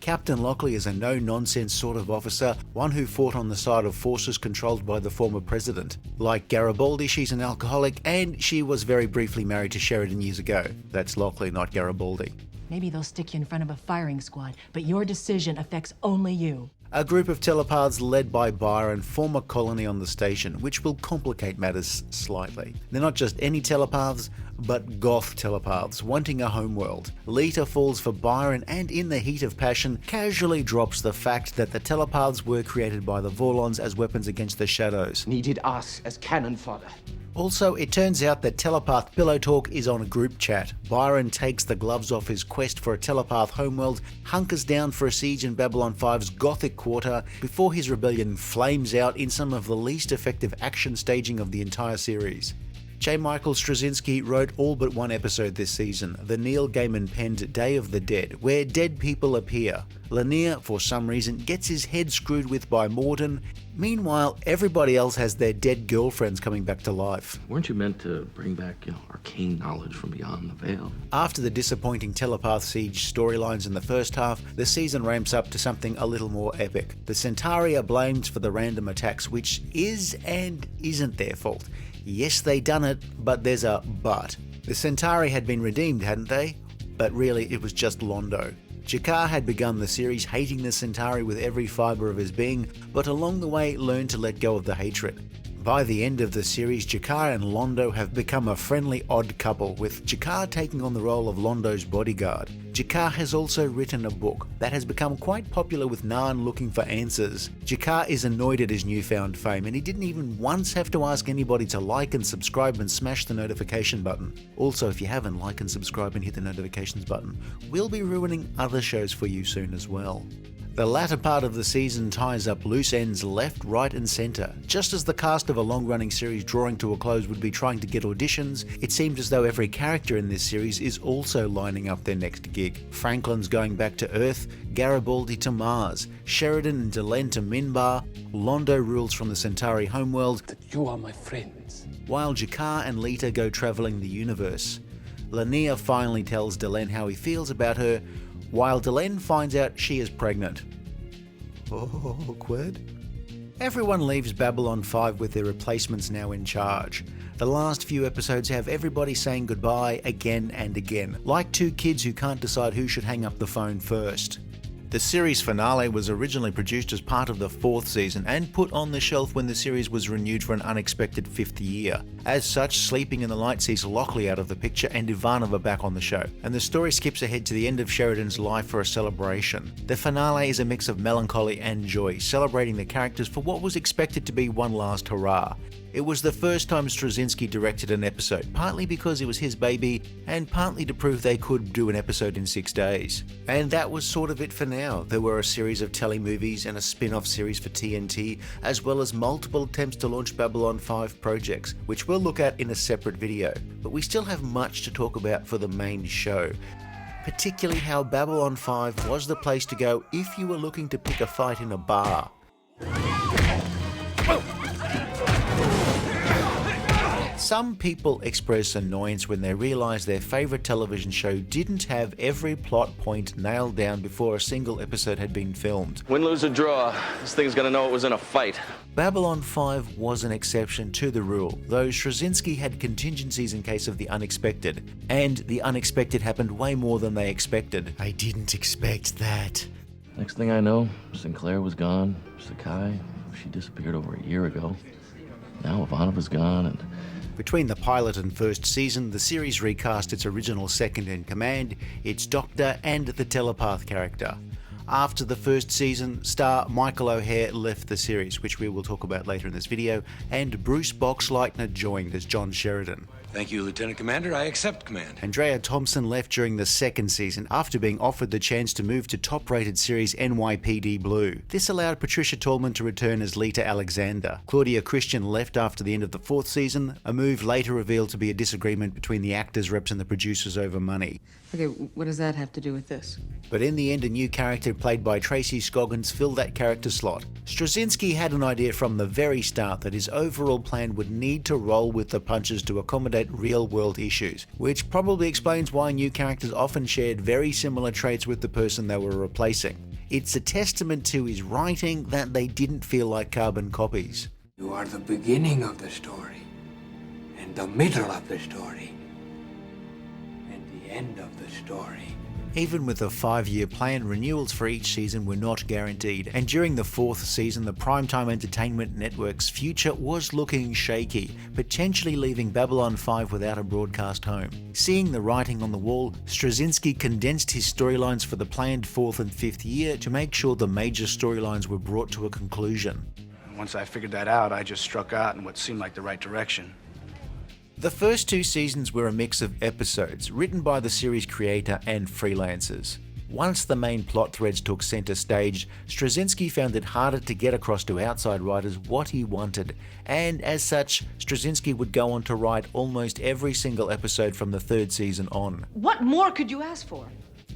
Captain Lockley is a no-nonsense sort of officer, one who fought on the side of forces controlled by the former president. Like Garibaldi, she's an alcoholic, and she was very briefly married to Sheridan years ago. That's Lockley, not Garibaldi. Maybe they'll stick you in front of a firing squad, but your decision affects only you. A group of telepaths led by Byron form a colony on the station, which will complicate matters slightly. They're not just any telepaths, but goth telepaths wanting a homeworld. Lita falls for Byron and in the heat of passion casually drops the fact that the telepaths were created by the Vorlons as weapons against the shadows. Needed us as cannon fodder. Also, it turns out that telepath pillow talk is on a group chat. Byron takes the gloves off his quest for a telepath homeworld, hunkers down for a siege in Babylon 5's Gothic quarter before his rebellion flames out in some of the least effective action staging of the entire series. J. Michael Straczynski wrote all but one episode this season, the Neil Gaiman-penned Day of the Dead, where dead people appear. Lanier, for some reason, gets his head screwed with by Morden. Meanwhile, everybody else has their dead girlfriends coming back to life. Weren't you meant to bring back, arcane knowledge from beyond the veil? After the disappointing telepath siege storylines in the first half, the season ramps up to something a little more epic. The Centauri are blamed for the random attacks, which is and isn't their fault. Yes, they done it, but there's a but. The Centauri had been redeemed, hadn't they? But really, it was just Londo. G'Kar had begun the series hating the Centauri with every fibre of his being, but along the way learned to let go of the hatred. By the end of the series, G'Kar and Londo have become a friendly odd couple, with G'Kar taking on the role of Londo's bodyguard. G'Kar has also written a book that has become quite popular with Narn looking for answers. G'Kar is annoyed at his newfound fame, and he didn't even once have to ask anybody to like and subscribe and smash the notification button. Also, if you haven't, like and subscribe and hit the notifications button. We'll be ruining other shows for you soon as well. The latter part of the season ties up loose ends left, right and centre. Just as the cast of a long-running series drawing to a close would be trying to get auditions, it seemed as though every character in this series is also lining up their next gig. Franklin's going back to Earth, Garibaldi to Mars, Sheridan and Delenn to Minbar, Londo rules from the Centauri homeworld, You are my friends. while Jakar and Lita go travelling the universe. Lanier finally tells Delenn how he feels about her, while Delenn finds out she is pregnant. Awkward. Everyone leaves Babylon 5 with their replacements now in charge. The last few episodes have everybody saying goodbye again and again, like two kids who can't decide who should hang up the phone first. The series finale was originally produced as part of the 4th season and put on the shelf when the series was renewed for an unexpected 5th year. As such, Sleeping in the Light sees Lockley out of the picture and Ivanova back on the show, and the story skips ahead to the end of Sheridan's life for a celebration. The finale is a mix of melancholy and joy, celebrating the characters for what was expected to be one last hurrah. It was the first time Straczynski directed an episode, partly because it was his baby, and partly to prove they could do an episode in 6 days. And that was sort of it for now. There were a series of telemovies and a spin-off series for TNT, as well as multiple attempts to launch Babylon 5 projects, which we'll look at in a separate video. But we still have much to talk about for the main show, particularly how Babylon 5 was the place to go if you were looking to pick a fight in a bar. Some people express annoyance when they realise their favourite television show didn't have every plot point nailed down before a single episode had been filmed. Win, lose, or draw, this thing's gonna know it was in a fight. Babylon 5 was an exception to the rule, though Straczynski had contingencies in case of the unexpected. And the unexpected happened way more than they expected. I didn't expect that. Next thing I know, Sinclair was gone. Sakai, she disappeared over a year ago. Now Ivanova's gone, and between the pilot and first season, the series recast its original second-in-command, its doctor, and the telepath character. After the first season, star Michael O'Hare left the series, which we will talk about later in this video, and Bruce Boxleitner joined as John Sheridan. Thank you, Lieutenant Commander. I accept command. Andrea Thompson left during the second season after being offered the chance to move to top-rated series NYPD Blue. This allowed Patricia Tallman to return as Lita Alexander. Claudia Christian left after the end of the 4th season, a move later revealed to be a disagreement between the actors, reps and the producers over money. Okay, what does that have to do with this? But in the end, a new character played by Tracy Scoggins filled that character slot. Straczynski had an idea from the very start that his overall plan would need to roll with the punches to accommodate real-world issues, which probably explains why new characters often shared very similar traits with the person they were replacing. It's a testament to his writing that they didn't feel like carbon copies. You are the beginning of the story, and the middle of the story, and the end of the story. Even with a 5-year plan, renewals for each season were not guaranteed, and during the 4th season, the Primetime Entertainment Network's future was looking shaky, potentially leaving Babylon 5 without a broadcast home. Seeing the writing on the wall, Straczynski condensed his storylines for the planned 4th and 5th year to make sure the major storylines were brought to a conclusion. Once I figured that out, I just struck out in what seemed like the right direction. The first 2 seasons were a mix of episodes, written by the series creator and freelancers. Once the main plot threads took centre stage, Straczynski found it harder to get across to outside writers what he wanted, and as such, Straczynski would go on to write almost every single episode from the 3rd season on. What more could you ask for?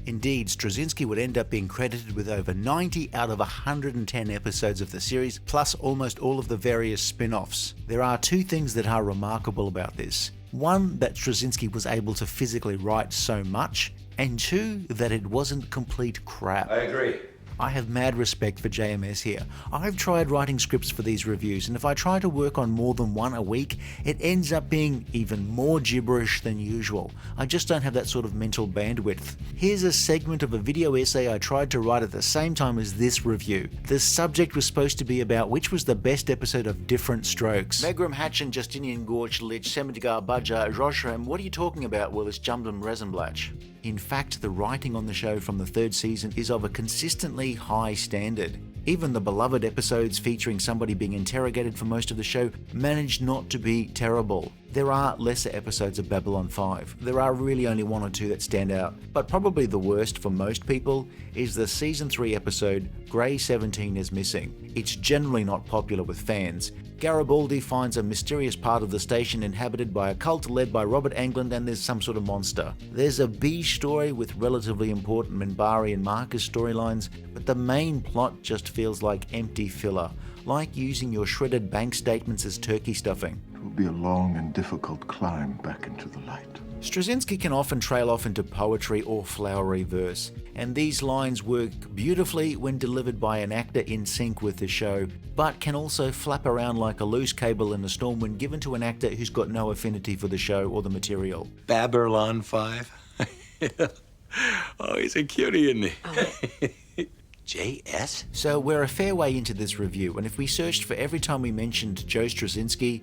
Indeed, Straczynski would end up being credited with over 90 out of 110 episodes of the series, plus almost all of the various spin-offs. There are 2 things that are remarkable about this. One, that Straczynski was able to physically write so much, and 2, that it wasn't complete crap. I agree. I have mad respect for JMS here. I've tried writing scripts for these reviews, and if I try to work on more than one a week, it ends up being even more gibberish than usual. I just don't have that sort of mental bandwidth. Here's a segment of a video essay I tried to write at the same time as this review. The subject was supposed to be about which was the best episode of Different Strokes. Megram Hatchin, Justinian Gorch, Lich, Semidgar, Baja, Roshrem, what are you talking about, Willis, Jumdum, Rezenblach? In fact, the writing on the show from the 3rd season is of a consistently high standard. Even the beloved episodes featuring somebody being interrogated for most of the show managed not to be terrible. There are lesser episodes of Babylon 5. There are really only one or two that stand out, but probably the worst for most people is the Season 3 episode Grey 17 is Missing. It's generally not popular with fans. Garibaldi finds a mysterious part of the station inhabited by a cult led by Robert Englund, and there's some sort of monster. There's a B story with relatively important Minbari and Marcus storylines, but the main plot just feels like empty filler, like using your shredded bank statements as turkey stuffing. It will be a long and difficult climb back into the light. Straczynski can often trail off into poetry or flowery verse, and these lines work beautifully when delivered by an actor in sync with the show, but can also flap around like a loose cable in a storm when given to an actor who's got no affinity for the show or the material. Babylon 5? Oh, he's a cutie, isn't he? JS? So we're a fair way into this review, and if we searched for every time we mentioned Joe Straczynski,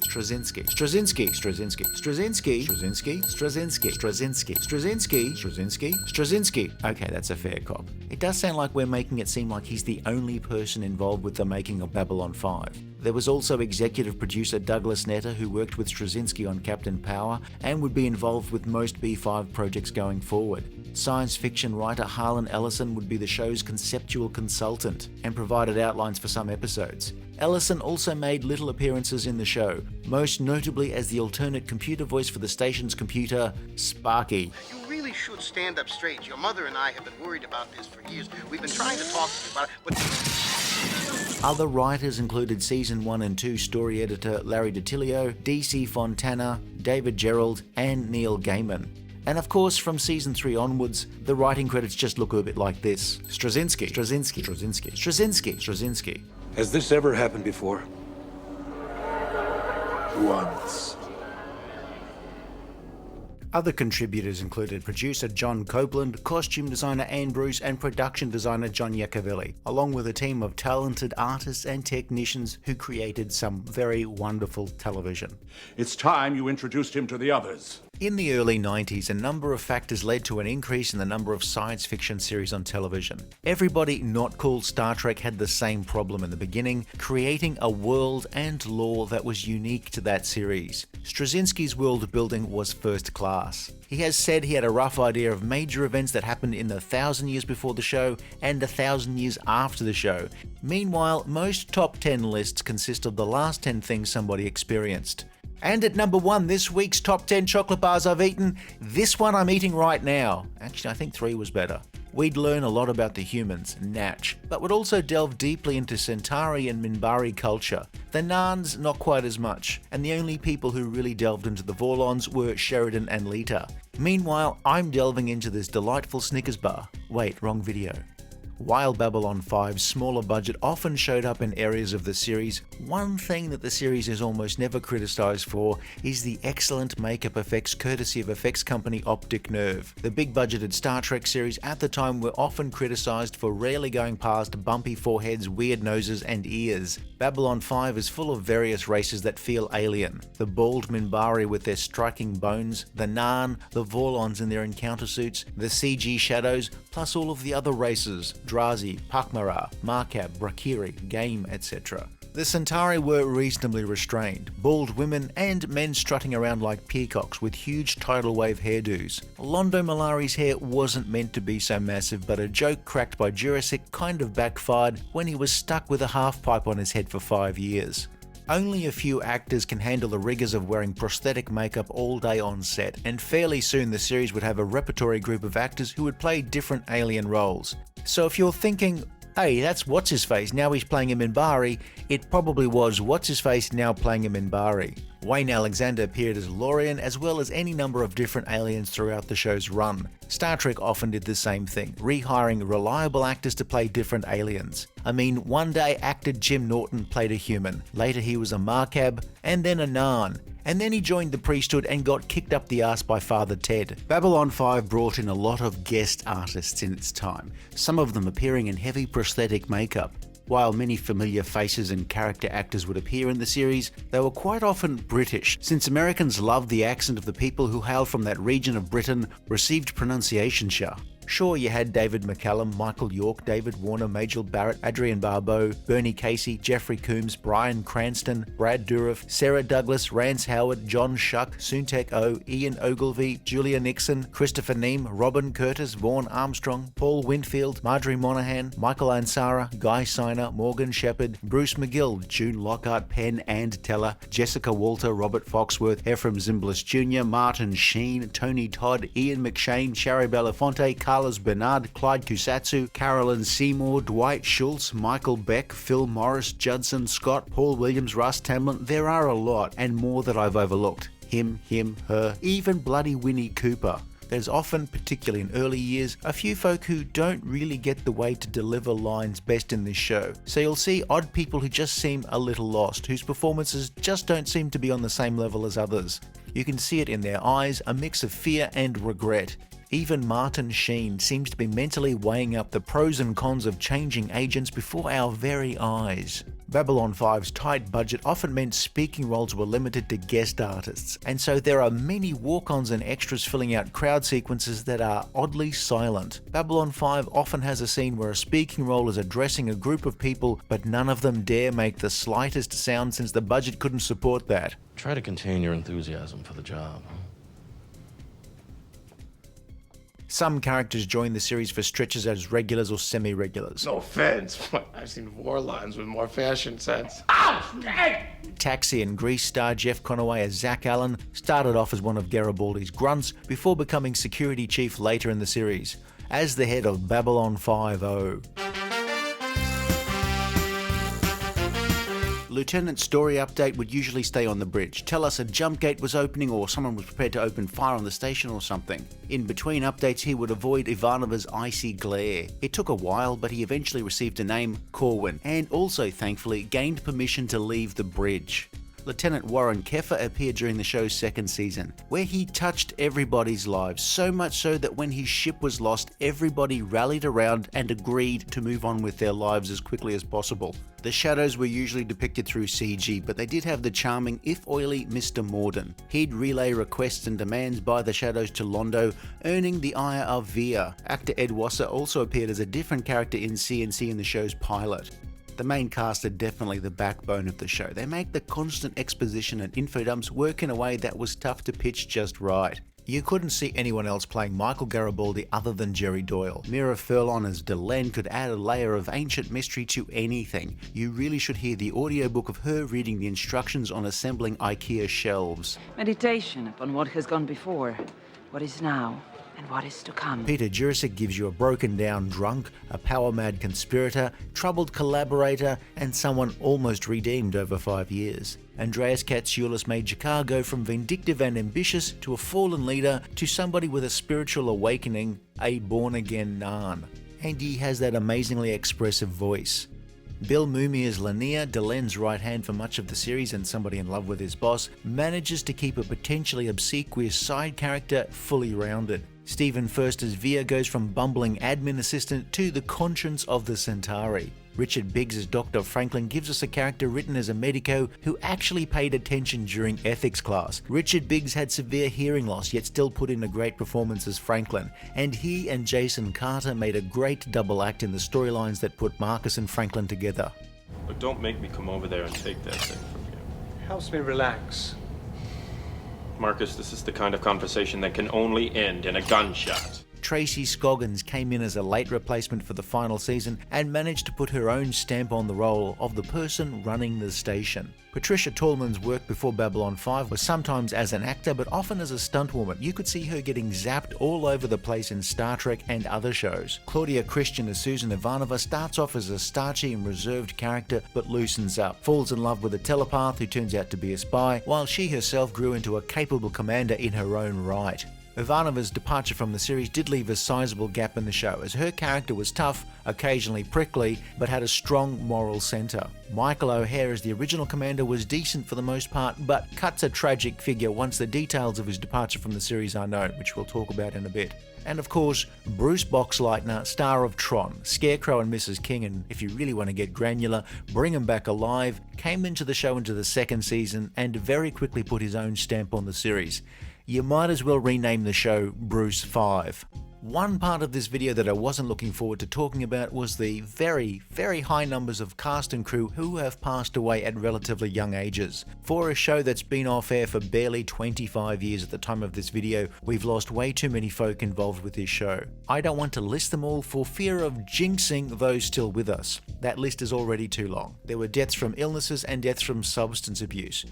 okay, that's a fair cop. It does sound like we're making it seem like he's the only person involved with the making of Babylon 5. There was also executive producer Douglas Netter, who worked with Straczynski on Captain Power and would be involved with most B5 projects going forward. Science fiction writer Harlan Ellison would be the show's conceptual consultant and provided outlines for some episodes. Ellison also made little appearances in the show, most notably as the alternate computer voice for the station's computer, Sparky. You really should stand up straight. Your mother and I have been worried about this for years. We've been trying to talk to you about it, but... Other writers included Season 1 and 2 story editor Larry DiTilio, DC Fontana, David Gerald, and Neil Gaiman. And of course, from Season 3 onwards, the writing credits just look a bit like this. Straczynski. Has this ever happened before? Once. Other contributors included producer John Copeland, costume designer Anne Bruce, and production designer John Iacovelli, along with a team of talented artists and technicians who created some very wonderful television. It's time you introduced him to the others. In the early 90s, a number of factors led to an increase in the number of science fiction series on television. Everybody not called Star Trek had the same problem in the beginning, creating a world and lore that was unique to that series. Straczynski's world building was first class. He has said he had a rough idea of major events that happened in the 1,000 years before the show and 1,000 years after the show. Meanwhile, most top 10 lists consist of the last 10 things somebody experienced. And at number 1, this week's top 10 chocolate bars I've eaten, this one I'm eating right now. Actually, I think 3 was better. We'd learn a lot about the humans, Natch, but would also delve deeply into Centauri and Minbari culture. The Narns, not quite as much, and the only people who really delved into the Vorlons were Sheridan and Lita. Meanwhile, I'm delving into this delightful Snickers bar. Wait, wrong video. While Babylon 5's smaller budget often showed up in areas of the series, one thing that the series is almost never criticized for is the excellent makeup effects courtesy of effects company Optic Nerve. The big budgeted Star Trek series at the time were often criticized for rarely going past bumpy foreheads, weird noses, and ears. Babylon 5 is full of various races that feel alien. The bald Minbari with their striking bones, the Narn, the Vorlons in their encounter suits, the CG shadows, plus all of the other races, Drazi, Pakmara, Markab, Brakiri, Game, etc. The Centauri were reasonably restrained, bald women and men strutting around like peacocks with huge tidal wave hairdos. Londo Malari's hair wasn't meant to be so massive, but a joke cracked by Jurasik kind of backfired when he was stuck with a half pipe on his head for 5 years. Only a few actors can handle the rigors of wearing prosthetic makeup all day on set, and fairly soon the series would have a repertory group of actors who would play different alien roles. So if you're thinking, hey, that's What's-His-Face, now he's playing a Minbari, it probably was What's-His-Face now playing a Minbari. Wayne Alexander appeared as Lorian, as well as any number of different aliens throughout the show's run. Star Trek often did the same thing, rehiring reliable actors to play different aliens. I mean, one day actor Jim Norton played a human, later he was a Markab, and then a Narn. And then he joined the priesthood and got kicked up the arse by Father Ted. Babylon 5 brought in a lot of guest artists in its time, some of them appearing in heavy prosthetic makeup. While many familiar faces and character actors would appear in the series, they were quite often British, since Americans loved the accent of the people who hailed from that region of Britain received pronunciation. Sure, you had David McCallum, Michael York, David Warner, Majel Barrett, Adrian Barbeau, Bernie Casey, Jeffrey Coombs, Bryan Cranston, Brad Dourif, Sarah Douglas, Rance Howard, John Shuck, Soontek O, Ian Ogilvy, Julia Nixon, Christopher Neame, Robin Curtis, Vaughn Armstrong, Paul Winfield, Marjorie Monaghan, Michael Ansara, Guy Siner, Morgan Shepherd, Bruce McGill, June Lockhart, Penn and Teller, Jessica Walter, Robert Foxworth, Ephraim Zimbalist Jr., Martin Sheen, Tony Todd, Ian McShane, Shari Belafonte, Carlos Bernard, Clyde Kusatsu, Carolyn Seymour, Dwight Schultz, Michael Beck, Phil Morris, Judson Scott, Paul Williams, Russ Tamlin. There are a lot, and more that I've overlooked. Him, her, even bloody Winnie Cooper. There's often, particularly in early years, a few folk who don't really get the way to deliver lines best in this show. So you'll see odd people who just seem a little lost, whose performances just don't seem to be on the same level as others. You can see it in their eyes, a mix of fear and regret. Even Martin Sheen seems to be mentally weighing up the pros and cons of changing agents before our very eyes. Babylon 5's tight budget often meant speaking roles were limited to guest artists, and so there are many walk-ons and extras filling out crowd sequences that are oddly silent. Babylon 5 often has a scene where a speaking role is addressing a group of people, but none of them dare make the slightest sound since the budget couldn't support that. Try to contain your enthusiasm for the job. Some characters join the series for stretches as regulars or semi-regulars. No offense, but I've seen war lines with more fashion sense. Taxi and Grease star Jeff Conaway as Zach Allen started off as one of Garibaldi's grunts before becoming security chief later in the series, as the head of Babylon 5-0. Lieutenant's story update would usually stay on the bridge, tell us a jump gate was opening or someone was prepared to open fire on the station or something. In between updates he would avoid Ivanova's icy glare. It took a while, but he eventually received a name, Corwin, and also thankfully gained permission to leave the bridge. Lieutenant Warren Keffer appeared during the show's second season, where he touched everybody's lives, so much so that when his ship was lost, everybody rallied around and agreed to move on with their lives as quickly as possible. The shadows were usually depicted through CG, but they did have the charming, if oily, Mr. Morden. He'd relay requests and demands by the shadows to Londo, earning the ire of Via. Actor Ed Wasser also appeared as a different character in CNC in the show's pilot. The main cast are definitely the backbone of the show. They make the constant exposition and info dumps work in a way that was tough to pitch just right. You couldn't see anyone else playing Michael Garibaldi other than Jerry Doyle. Mira Furlan as Delenn could add a layer of ancient mystery to anything. You really should hear the audiobook of her reading the instructions on assembling IKEA shelves. Meditation upon what has gone before, what is now, and what is to come. Peter Jurasik gives you a broken down drunk, a power-mad conspirator, troubled collaborator, and someone almost redeemed over 5 years. Andreas Katsulas made Jakar go from vindictive and ambitious to a fallen leader to somebody with a spiritual awakening, a born-again Narn. And he has that amazingly expressive voice. Bill Mumy as Lanier, Delenn's right hand for much of the series and somebody in love with his boss, manages to keep a potentially obsequious side character fully rounded. Stephen Furst as Via goes from bumbling admin assistant to the conscience of the Centauri. Richard Biggs as Dr. Franklin gives us a character written as a medico who actually paid attention during ethics class. Richard Biggs had severe hearing loss yet still put in a great performance as Franklin, and he and Jason Carter made a great double act in the storylines that put Marcus and Franklin together. But don't make me come over there and take that thing from you. Helps me relax. Marcus, this is the kind of conversation that can only end in a gunshot. Tracy Scoggins came in as a late replacement for the final season and managed to put her own stamp on the role of the person running the station. Patricia Tallman's work before Babylon 5 was sometimes as an actor but often as a stuntwoman. You could see her getting zapped all over the place in Star Trek and other shows. Claudia Christian as Susan Ivanova starts off as a starchy and reserved character but loosens up, falls in love with a telepath who turns out to be a spy, while she herself grew into a capable commander in her own right. Ivanova's departure from the series did leave a sizable gap in the show, as her character was tough, occasionally prickly, but had a strong moral centre. Michael O'Hare as the original commander was decent for the most part, but cuts a tragic figure once the details of his departure from the series are known, which we'll talk about in a bit. And of course, Bruce Boxleitner, star of Tron, Scarecrow and Mrs. King, and if you really want to get granular, Bring 'Em Back Alive, came into the show into the second season and very quickly put his own stamp on the series. You might as well rename the show Bruce 5. One part of this video that I wasn't looking forward to talking about was the very, very high numbers of cast and crew who have passed away at relatively young ages. For a show that's been off air for barely 25 years at the time of this video, we've lost way too many folk involved with this show. I don't want to list them all for fear of jinxing those still with us. That list is already too long. There were deaths from illnesses and deaths from substance abuse.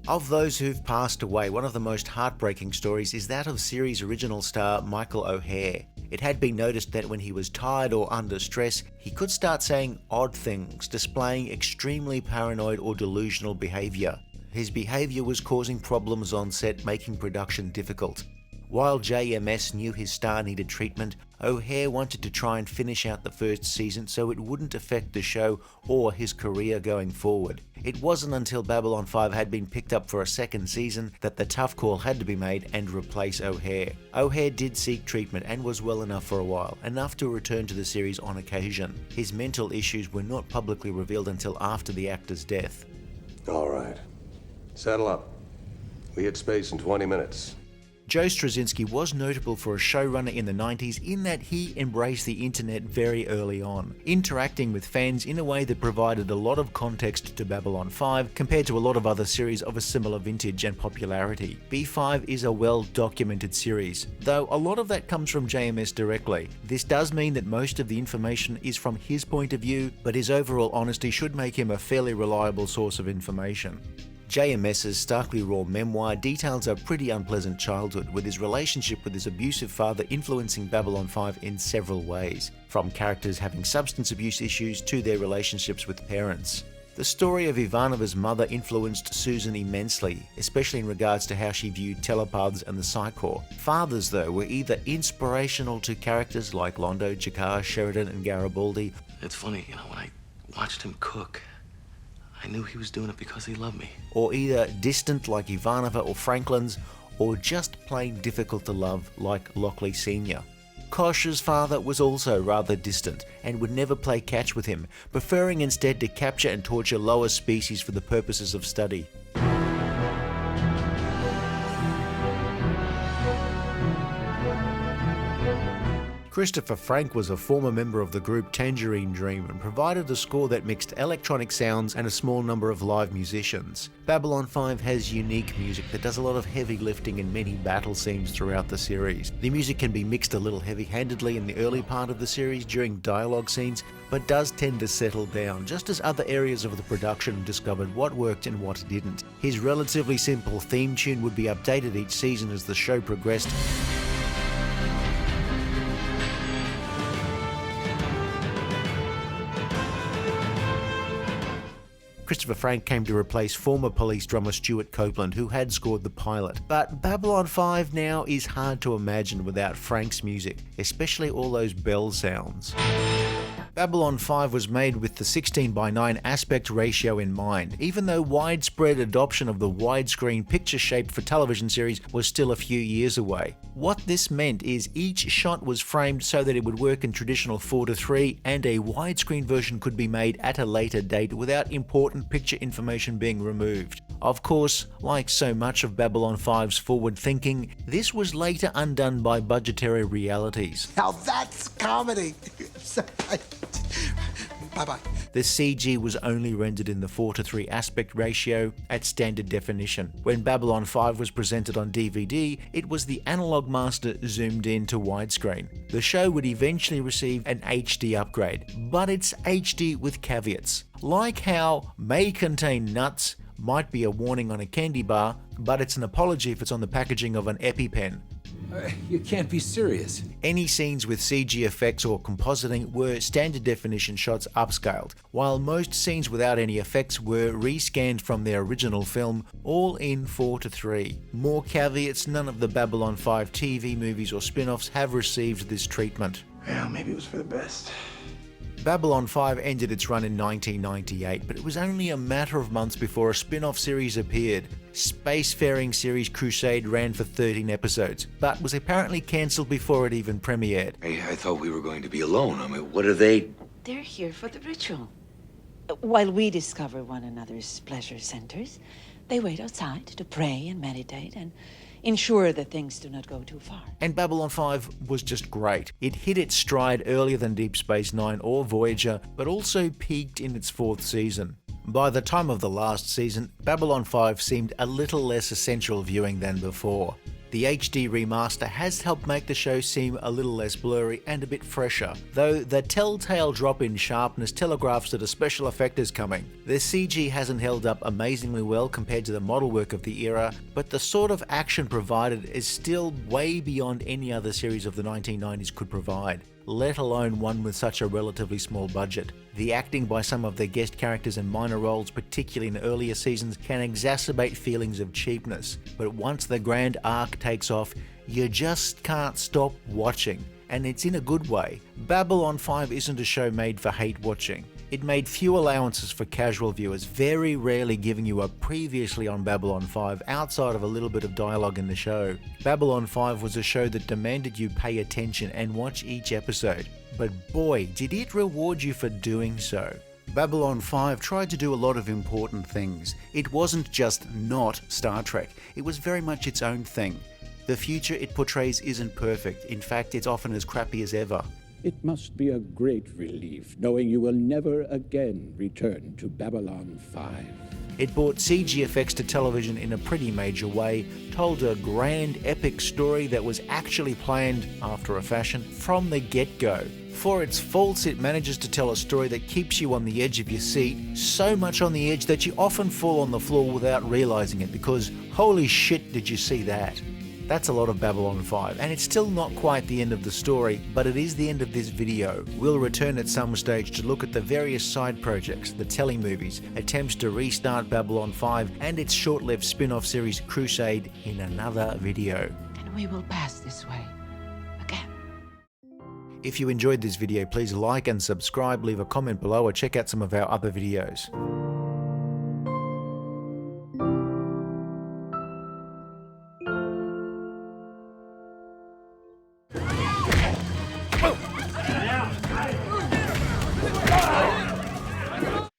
Of those who've passed away, one of the most heartbreaking stories is that of series original star Michael O'Hare. It had been noticed that when he was tired or under stress, he could start saying odd things, displaying extremely paranoid or delusional behaviour. His behaviour was causing problems on set, making production difficult. While JMS knew his star needed treatment, O'Hare wanted to try and finish out the first season so it wouldn't affect the show or his career going forward. It wasn't until Babylon 5 had been picked up for a second season that the tough call had to be made and replace O'Hare. O'Hare did seek treatment and was well enough for a while, enough to return to the series on occasion. His mental issues were not publicly revealed until after the actor's death. All right. Settle up. We hit space in 20 minutes. Joe Straczynski was notable for a showrunner in the 90s in that he embraced the internet very early on, interacting with fans in a way that provided a lot of context to Babylon 5 compared to a lot of other series of a similar vintage and popularity. B5 is a well-documented series, though a lot of that comes from JMS directly. This does mean that most of the information is from his point of view, but his overall honesty should make him a fairly reliable source of information. JMS's starkly raw memoir details a pretty unpleasant childhood, with his relationship with his abusive father influencing Babylon 5 in several ways, from characters having substance abuse issues to their relationships with parents. The story of Ivanova's mother influenced Susan immensely, especially in regards to how she viewed telepaths and the Psychor. Fathers, though, were either inspirational to characters like Londo, Jakar, Sheridan, and Garibaldi. It's funny, when I watched him cook, I knew he was doing it because he loved me. Or either distant like Ivanova or Franklin's, or just plain difficult to love like Lockley Sr. Kosh's father was also rather distant and would never play catch with him, preferring instead to capture and torture lower species for the purposes of study. Christopher Frank was a former member of the group Tangerine Dream and provided a score that mixed electronic sounds and a small number of live musicians. Babylon 5 has unique music that does a lot of heavy lifting in many battle scenes throughout the series. The music can be mixed a little heavy-handedly in the early part of the series during dialogue scenes, but does tend to settle down, just as other areas of the production discovered what worked and what didn't. His relatively simple theme tune would be updated each season as the show progressed. Christopher Frank came to replace former Police drummer Stuart Copeland, who had scored the pilot. But Babylon 5 now is hard to imagine without Frank's music, especially all those bell sounds. Babylon 5 was made with the 16:9 aspect ratio in mind, even though widespread adoption of the widescreen picture shape for television series was still a few years away. What this meant is each shot was framed so that it would work in traditional 4:3, and a widescreen version could be made at a later date without important picture information being removed. Of course, like so much of Babylon 5's forward thinking, this was later undone by budgetary realities. Now that's comedy. Bye-bye. The CG was only rendered in the 4:3 aspect ratio at standard definition. When Babylon 5 was presented on DVD, it was the analog master zoomed in to widescreen. The show would eventually receive an HD upgrade, but it's HD with caveats. Like how may contain nuts might be a warning on a candy bar, but it's an apology if it's on the packaging of an EpiPen. You can't be serious. Any scenes with CG effects or compositing were standard definition shots upscaled, while most scenes without any effects were rescanned from their original film, all in 4:3. More caveats, none of the Babylon 5 TV movies or spin-offs have received this treatment. Well, maybe it was for the best. Babylon 5 ended its run in 1998, but it was only a matter of months before a spin-off series appeared. Spacefaring series Crusade ran for 13 episodes, but was apparently cancelled before it even premiered. I thought we were going to be alone. I mean, what are they? They're here for the ritual. While we discover one another's pleasure centers, they wait outside to pray and meditate and ensure that things do not go too far. And Babylon 5 was just great. It hit its stride earlier than Deep Space Nine or Voyager, but also peaked in its 4th season. By the time of the last season, Babylon 5 seemed a little less essential viewing than before. The HD remaster has helped make the show seem a little less blurry and a bit fresher, though the telltale drop in sharpness telegraphs that a special effect is coming. The CG hasn't held up amazingly well compared to the model work of the era, but the sort of action provided is still way beyond any other series of the 1990s could provide, let alone one with such a relatively small budget. The acting by some of the guest characters and minor roles, particularly in earlier seasons, can exacerbate feelings of cheapness, but once the grand arc takes off, you just can't stop watching, and it's in a good way. Babylon 5 isn't a show made for hate watching. It made few allowances for casual viewers, very rarely giving you a previously on Babylon 5 outside of a little bit of dialogue in the show. Babylon 5 was a show that demanded you pay attention and watch each episode, but boy, did it reward you for doing so. Babylon 5 tried to do a lot of important things. It wasn't just not Star Trek, it was very much its own thing. The future it portrays isn't perfect, in fact it's often as crappy as ever. It must be a great relief knowing you will never again return to Babylon 5. It brought CG effects to television in a pretty major way, told a grand epic story that was actually planned, after a fashion, from the get-go. For its faults, it manages to tell a story that keeps you on the edge of your seat, so much on the edge that you often fall on the floor without realizing it because holy shit did you see that. That's a lot of Babylon 5, and it's still not quite the end of the story, but it is the end of this video. We'll return at some stage to look at the various side projects, the telemovies, attempts to restart Babylon 5, and its short-lived spin-off series Crusade in another video. And we will pass this way. If you enjoyed this video, please like and subscribe, leave a comment below, or check out some of our other videos.